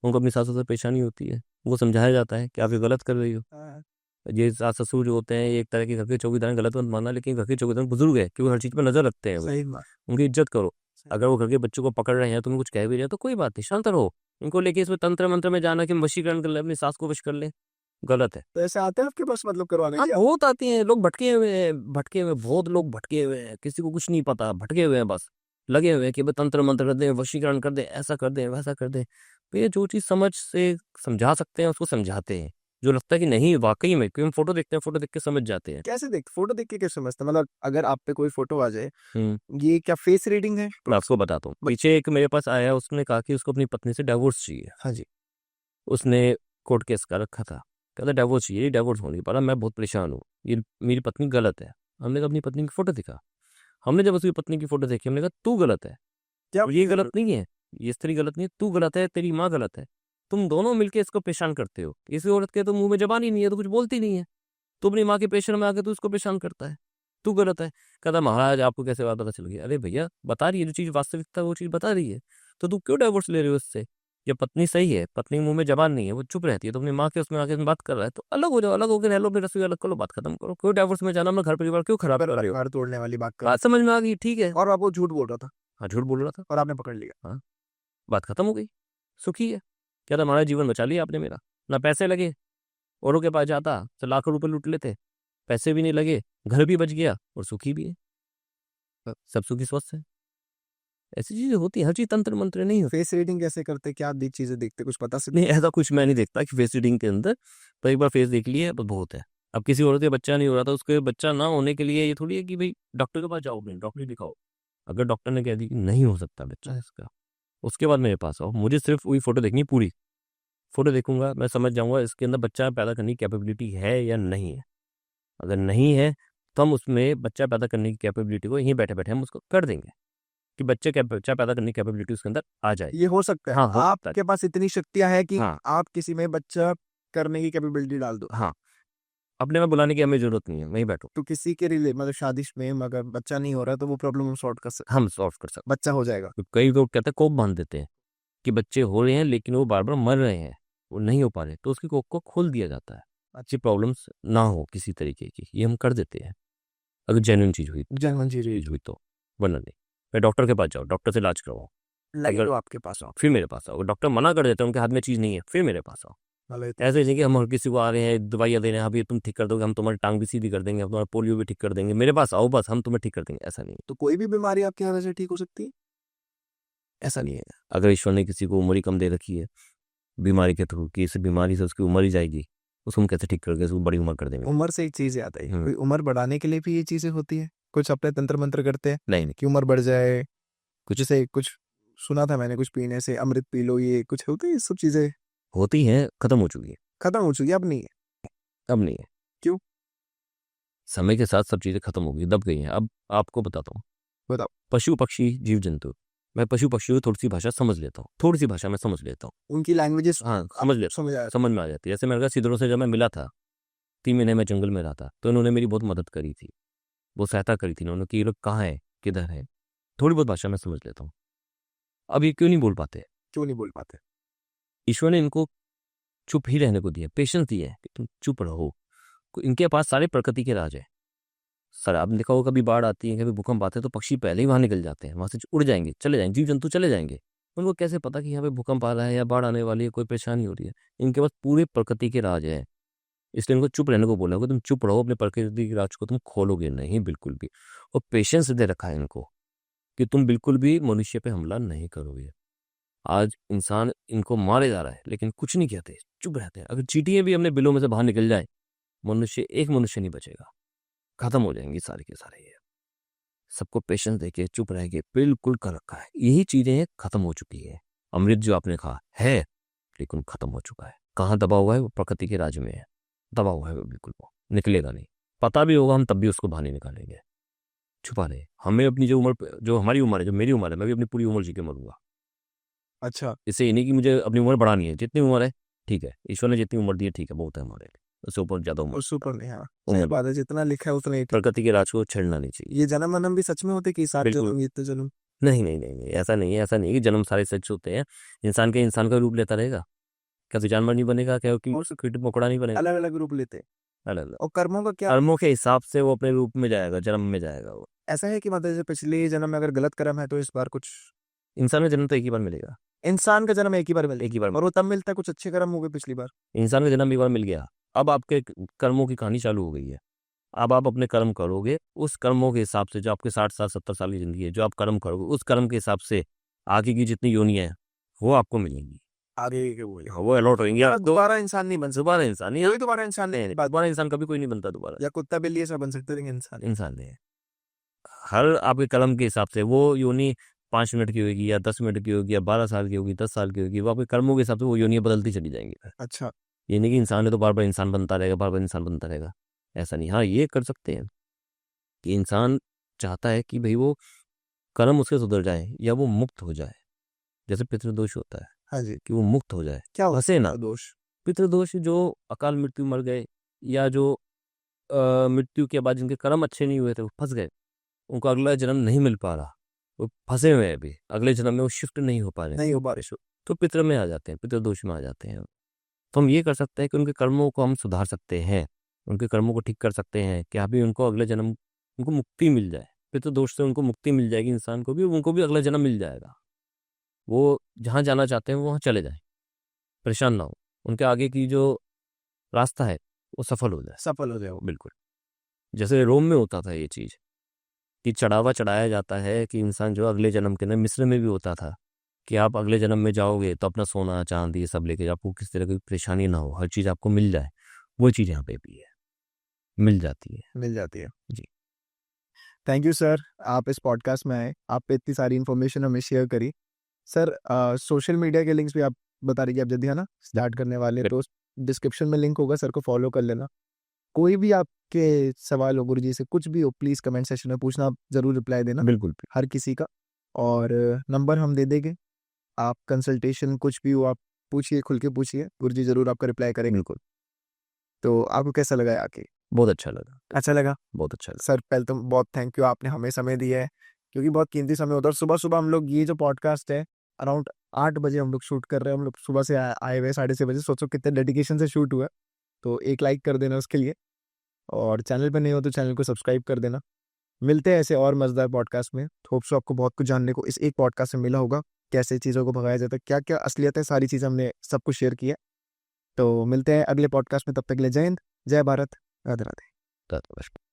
उनको अपनी सासों से परेशानी होती है, उनको समझाया जाता है कि आप ये गलत कर रही हो। हाँ, ये सास ससुर जो होते हैं ये एक तरह के घर के चौकीदार, गलत मत मानना, लेकिन घर के चौकीदार बुजुर्ग है क्योंकि हर चीज़ पर नजर रखते हैं वो, सही बात। उनकी इज्जत करो। अगर वो घर के बच्चों को पकड़ रहे हैं, तुम्हें कुछ कह भी रहे हैं तो कोई बात नहीं, शांत रहो। इनको लेके इसमें तंत्र मंत्र में जाना कि हम वशीकरण कर ले, अपनी सास को वश कर ले, गलत है। तो ऐसे आते हैं आपके पास मतलब करवाने हाँ के लिए। बहुत आती हैं, लोग भटके हुए हैं, भटके हुए बहुत लोग भटके हुए हैं, किसी को कुछ नहीं पता, भटके हुए हैं, बस लगे हुए हैं कि भाई तंत्र मंत्र कर दें, वशीकरण कर दें, ऐसा कर दें, वैसा कर दें। तो ये जो चीज़ समझ से समझा सकते हैं उसको समझाते हैं, जो लगता है कि नहीं वाकई में, क्योंकि हम फोटो देखते हैं, फोटो देख के समझ जाते हैं। कैसे देख फोटो देख के कैसे समझते हैं? मतलब अगर आप पे कोई फोटो आ जाए, हम्म ये क्या फेस रीडिंग है। मैं आपको बताता हूँ। पीछे एक मेरे पास आया, उसने कहा कि उसको अपनी पत्नी से डिवोर्स चाहिए। हाँ जी। उसने कोर्ट केस का रखा था, कहता डिवोर्स चाहिए, डिवोर्स हो नहीं पा रहा, मैं बहुत परेशान हूँ, ये मेरी पत्नी गलत है। हमने कहा अपनी पत्नी की फोटो दिखा। हमने जब उसकी पत्नी की फोटो देखी हमने कहा तू गलत है, क्या और ये गलत नहीं है, ये स्त्री गलत नहीं है, तू गलत है, तेरी माँ गलत है, तुम दोनों मिलके इसको परेशान करते हो। इस औरत के तो मुंह में जबान ही नहीं है, तो कुछ बोलती नहीं है, तू अपनी माँ के प्रेशर में आके तू उसको परेशान करता है, तू गलत है। कहता महाराज आपको कैसे बात पता चल गई? अरे भैया बता रही है जो चीज वास्तविकता वो चीज बता रही है, तो तू क्यों डाइवोर्स ले रहे हो उससे? जब पत्नी सही है, पत्नी के मुंह में जबान नहीं है, वो चुप रहती है, तो अपनी माँ के उसमें आके बात कर रहा है, तो अलग हो जाओ, अलग होकर रह लो, अपनी रसोई अलग करो, बात खत्म करो, क्यों डाइवोर्स में जाना, मैं घर परिवार क्यों खराब कर रही हो? घर तोड़ने वाली बात कर, बात समझ में आ गई, ठीक है। और वो झूठ बोल रहा था हाँ झूठ बोल रहा था, और आपने पकड़ लिया। हाँ बात खत्म हो गई, सुखी है। क्या था, हमारा जीवन बचा लिया आपने मेरा, ना पैसे लगे, औरों के पास जाता तो लाखों रुपए लूट लेते, पैसे भी नहीं लगे, घर भी बच गया और सुखी भी है, सब सुखी स्वस्थ है। ऐसी चीजें होती है, हर चीज तंत्र मंत्र नहीं होती। फेस रीडिंग कैसे करते, क्या चीजें देखते, कुछ पता नहीं ऐसा कुछ मैं नहीं देखता कि फेस रीडिंग के अंदर, तो एक बार फेस देख लिया तो बहुत है। अब किसी औरत का बच्चा नहीं हो रहा था, उसके बच्चा ना होने के लिए ये थोड़ी है कि भाई डॉक्टर के पास जाओ, नहीं डॉक्टर दिखाओ, अगर डॉक्टर ने कह दी कि नहीं हो सकता बच्चा इसका, उसके बाद मेरे पास आओ, मुझे सिर्फ वही फोटो देखनी, पूरी फोटो देखूंगा, मैं समझ जाऊंगा इसके अंदर बच्चा पैदा करने की कैपेबिलिटी है या नहीं है। अगर नहीं है तो हम उसमें बच्चा पैदा करने की कैपेबिलिटी को यहीं बैठे बैठे हम उसको कर देंगे कि बच्चा पैदा करने की कैपेबिलिटी उसके अंदर आ जाएगी। ये हो सकता है? हाँ हो सकता है। आपके पास इतनी शक्तियां है कि हाँ आप किसी में बच्चा करने की कैपेबिलिटी डाल दो? हाँ, अपने में बुलाने की हमें जरूरत नहीं है, वहीं बैठो, तो किसी के रिले मतलब शादी में अगर बच्चा नहीं हो रहा तो वो प्रॉब्लम हम सॉर्ट कर सकते, हम सॉल्व कर सकते बच्चा हो जाएगा। हैं। कई लोग कहते हैं कोप बांध देते हैं कि बच्चे हो रहे हैं लेकिन वो बार बार मर रहे हैं, वो नहीं हो पा रहे, तो उसकी कोप को खोल दिया जाता है, अच्छी प्रॉब्लम्स ना हो किसी तरीके की, ये हम कर देते हैं अगर जेन्युइन चीज हुई, जर्मन जी चीज हुई तो, वरना नहीं। फिर डॉक्टर के पास जाओ, डॉक्टर से इलाज करवाओ, लगे अगर तो आपके पास आओ। फिर मेरे पास आओ, डॉक्टर मना कर देते हैं उनके हाथ में चीज नहीं है, फिर मेरे पास आओ। मतलब ऐसे नहीं कि हम हर किसी को आ रहे हैं दवाइयाँ दे रहे हैं, अभी तुम ठीक कर दोगे, हम तुम्हारी टांग भी सीधी कर देंगे, हम तुम्हारा पोलियो भी ठीक कर देंगे, मेरे पास आओ बस हम तुम्हें ठीक कर देंगे, ऐसा नहीं है। तो कोई भी बीमारी आपके हाथ से ठीक हो सकती है? ऐसा नहीं है, अगर ईश्वर ने किसी को उम्र ही कम दे रखी है बीमारी के थ्रू कि इस बीमारी से उसकी उम्र ही जाएगी, उसको हम कैसे ठीक करके उसको बड़ी उम्र कर देंगे? उम्र से एक चीज याद आई, हम्म। कोई उम्र बढ़ाने के लिए भी ये चीजें होती है? कुछ अपने तंत्र मंत्र करते हैं नहीं नहीं, कि उम्र बढ़ जाए? कुछ जैसे कुछ सुना था मैंने, कुछ पीने से अमृत पी लो, ये कुछ होती है ये सब चीजें? होती है, खत्म हो चुकी है, खत्म हो चुकी है, अब नहीं है? अब नहीं है। क्यों? समय के साथ सब चीजें खत्म हो गई, दब गई हैं। अब आपको बताता हूँ, बताओ। पशु पक्षी जीव जंतु, मैं पशु पक्षियों की थोड़ी सी भाषा समझ लेता हूँ, थोड़ी सी भाषा मैं समझ लेता हूँ, उनकी लैंग्वेजेस हाँ समझ लेता समझ आया? हूँ, समझ में आ जाती है। जैसे मैंने कहा सिद्धरों से जब मैं मिला था, 3 महीने में जंगल में रहा था, तो इन्होंने मेरी बहुत मदद करी थी, वो सहायता करी थी इन्होंने कि ये लोग कहाँ है किधर है, थोड़ी बहुत भाषा मैं समझ लेता हूँ। अब ये क्यों नहीं बोल पाते? क्यों नहीं बोल पाते? ईश्वर ने इनको चुप ही रहने को दिया, पेशेंस दिया है कि तुम चुप रहो। इनके पास सारे प्रकृति के राज है। सर आपने देखा होगा कभी बाढ़ आती है, कभी भूकंप आते हैं, तो पक्षी पहले ही वहां निकल जाते हैं, वहां से उड़ जाएंगे, चले जाएंगे, जीव जंतु चले जाएंगे। उनको कैसे पता कि यहाँ पे भूकंप आ रहा है या बाढ़ आने वाली है, कोई परेशानी हो रही है? इनके पास पूरे प्रकृति के राज है, इसलिए इनको चुप रहने को बोला होगा, तुम चुप रहो, अपने प्रकृति के राज को तुम खोलोगे नहीं बिल्कुल भी। और पेशेंस दे रखा है इनको कि तुम बिल्कुल भी मनुष्य पे हमला नहीं करोगे। आज इंसान इनको मारे जा रहा है लेकिन कुछ नहीं कहते, चुप रहते हैं। अगर चींटियां भी अपने बिलों में से बाहर निकल जाए, मनुष्य एक मनुष्य नहीं बचेगा, खत्म हो जाएंगे सारे के सारे। ये सबको पेशेंस देके चुप रह के बिल्कुल कर रखा है, यही चीजें खत्म हो चुकी है। अमृत जो आपने कहा है लेकिन खत्म हो चुका है। कहाँ दबा हुआ है? वो प्रकृति के राज्य में है, दबा हुआ है वो, बिल्कुल वो निकलेगा नहीं। पता भी होगा हम तब भी उसको बाहर नहीं निकालेंगे, छुपा रहे। हमें अपनी जो उम्र, जो हमारी उम्र है, जो मेरी उम्र है, मैं भी अपनी पूरी उम्र जी के मरूंगा। अच्छा, इससे ये नहीं कि मुझे अपनी उम्र बढ़ानी है, जितनी उम्र है ठीक है, ईश्वर ने जितनी उम्र दी है ठीक है, बहुत है हमारे लिए, उससे ऊपर ज्यादा उम्र, उस ऊपर नहीं। हाँ सही बात है, जितना लिखा है उतना ही ठीक। प्रकृति के राज को छेड़ना नहीं चाहिए। ये जन्म मनम भी सच में होते कि 7 बिल्कुल जन्म, इतने जन्म? नहीं नहीं नहीं नहीं, ऐसा नहीं है, ऐसा नहीं है कि जन्म सारे सच होते हैं। इंसान का रूप लेता रहेगा, क्या तो जानवर नहीं बनेगा? क्या कि कीट मकोड़ा नहीं बनेगा? अलग अलग रूप लेते हैं। अलग अलग और कर्मों का क्या? कर्मों के हिसाब से वो अपने रूप में जाएगा, जन्म में जाएगा वो। ऐसा है कि मतलब जैसे पिछले जन्म में अगर गलत कर्म है तो इस बार कुछ, इंसान का जन्म तो एक ही बार मिलेगा, इंसान का जन्म एक ही बार मिले, एक ही बार और वो तब मिलता है कुछ अच्छे कर्म हो गए पिछली बार। इंसान का जन्म एक बार मिल गया, अब आपके कर्मों की कहानी चालू हो गई है। अब आप अपने कर्म करोगे, उस कर्मों के हिसाब से, जो आपके 60 साल 70 साल की जिंदगी है, जो आप कर्म करोगे उस कर्म के हिसाब से आगे की जितनी योनियां हैं वो आपको मिलेंगी, आगे के वो वो अलॉट होंगी। दोबारा इंसान नहीं बन सकता। दोबारा इंसान नहीं, कोई दोबारा इंसान नहीं, दोबारा इंसान कभी कोई नहीं बनता दोबारा, या कुत्ता बिल्ली ऐसा बन सकते, लेकिन इंसान नहीं। इंसान नहीं है। हर आपके कर्म के हिसाब से वो योनि 5 मिनट की होगी या 10 मिनट की होगी या 12 साल की होगी, 10 साल की होगी, वो आपके कर्मों के हिसाब से वो योनियां बदलती चली जाएंगी। अच्छा, ये नहीं कि इंसान है तो बार बार इंसान बनता रहेगा, बार बार इंसान बनता रहेगा, ऐसा नहीं। हाँ ये कर सकते हैं कि इंसान चाहता है कि भाई वो कर्म उसके सुधर जाए या वो मुक्त हो जाए। जैसे पितृदोष होता है हाँ जी, कि वो मुक्त हो जाए, क्या होता फंसे है ना। दोष? पितृदोष जो अकाल मृत्यु मर गए, या जो मृत्यु के बाद जिनके कर्म अच्छे नहीं हुए थे वो फंस गए, उनको अगला जन्म नहीं मिल पा रहा, वो फंसे हुए हैं अभी, अगले जन्म में वो शिफ्ट नहीं हो पा रहे, नहीं हो पा रहे। तो पितृ में आ जाते हैं, पितृदोष में आ जाते हैं। तो हम ये कर सकते हैं कि उनके कर्मों को हम सुधार सकते हैं, उनके कर्मों को ठीक कर सकते हैं कि अभी उनको अगले जन्म, उनको मुक्ति मिल जाए, पितृदोष से उनको मुक्ति मिल जाएगी, इंसान को भी, उनको भी अगला जन्म मिल जाएगा, वो जहाँ जाना चाहते हैं वो वहाँ चले जाएं, परेशान ना हो, उनके आगे की जो रास्ता है वो सफल हो जाए। सफल हो जाए वो। बिल्कुल। जैसे रोम में होता था ये चीज कि चढ़ावा चढ़ाया जाता है कि इंसान जो अगले जन्म के, ना मिस्र में भी होता था कि आप अगले जन्म में जाओगे तो अपना सोना चांदी ये सब लेके, आपको किसी तरह की परेशानी ना हो, हर चीज आपको मिल जाए। वो चीज यहाँ पे भी है, मिल जाती है। मिल जाती है। जी। थैंक यू सर, आप इस पॉडकास्ट में आए, आपने इतनी सारी इन्फॉर्मेशन हमें शेयर करी। सर सोशल मीडिया के लिंक्स भी आप बता रही आप जल्दी है ना स्टार्ट करने वाले, तो डिस्क्रिप्शन में लिंक होगा, सर को फॉलो कर लेना। कोई भी आपके सवाल हो गुरुजी से, कुछ भी हो, प्लीज़ कमेंट सेक्शन में पूछना, आप ज़रूर रिप्लाई देना, बिल्कुल। हर किसी का। और नंबर हम दे देंगे, आप कंसल्टेशन कुछ भी हो आप पूछिए, खुल के पूछिए, गुरुजी ज़रूर आपका रिप्लाई करेंगे। बिल्कुल। तो आपको कैसा लगा आके? बहुत अच्छा लगा। अच्छा लगा? बहुत अच्छा लगा। सर पहले तो बहुत थैंक यू, आपने हमें समय दिया है, क्योंकि बहुत कीमती समय होता है। सुबह सुबह हम लोग ये जो पॉडकास्ट है अराउंड 8 बजे हम लोग शूट कर रहे हैं, हम लोग सुबह से आए हुए 6:30 बजे। सोचो कितने डेडिकेशन से शूट हुआ है। तो एक लाइक कर देना उसके लिए, और चैनल पर नहीं हो तो चैनल को सब्सक्राइब कर देना। मिलते हैं ऐसे और मजेदार पॉडकास्ट में। होप सो आपको बहुत कुछ जानने को इस एक पॉडकास्ट में मिला होगा, कैसे चीज़ों को भगाया जाता है, क्या क्या असलियत है, सारी चीज़ हमने सब कुछ शेयर किया। तो मिलते हैं अगले पॉडकास्ट में, तब तक के लिए जय हिंद, जय भारत, राधे राधे। धन्यवाद।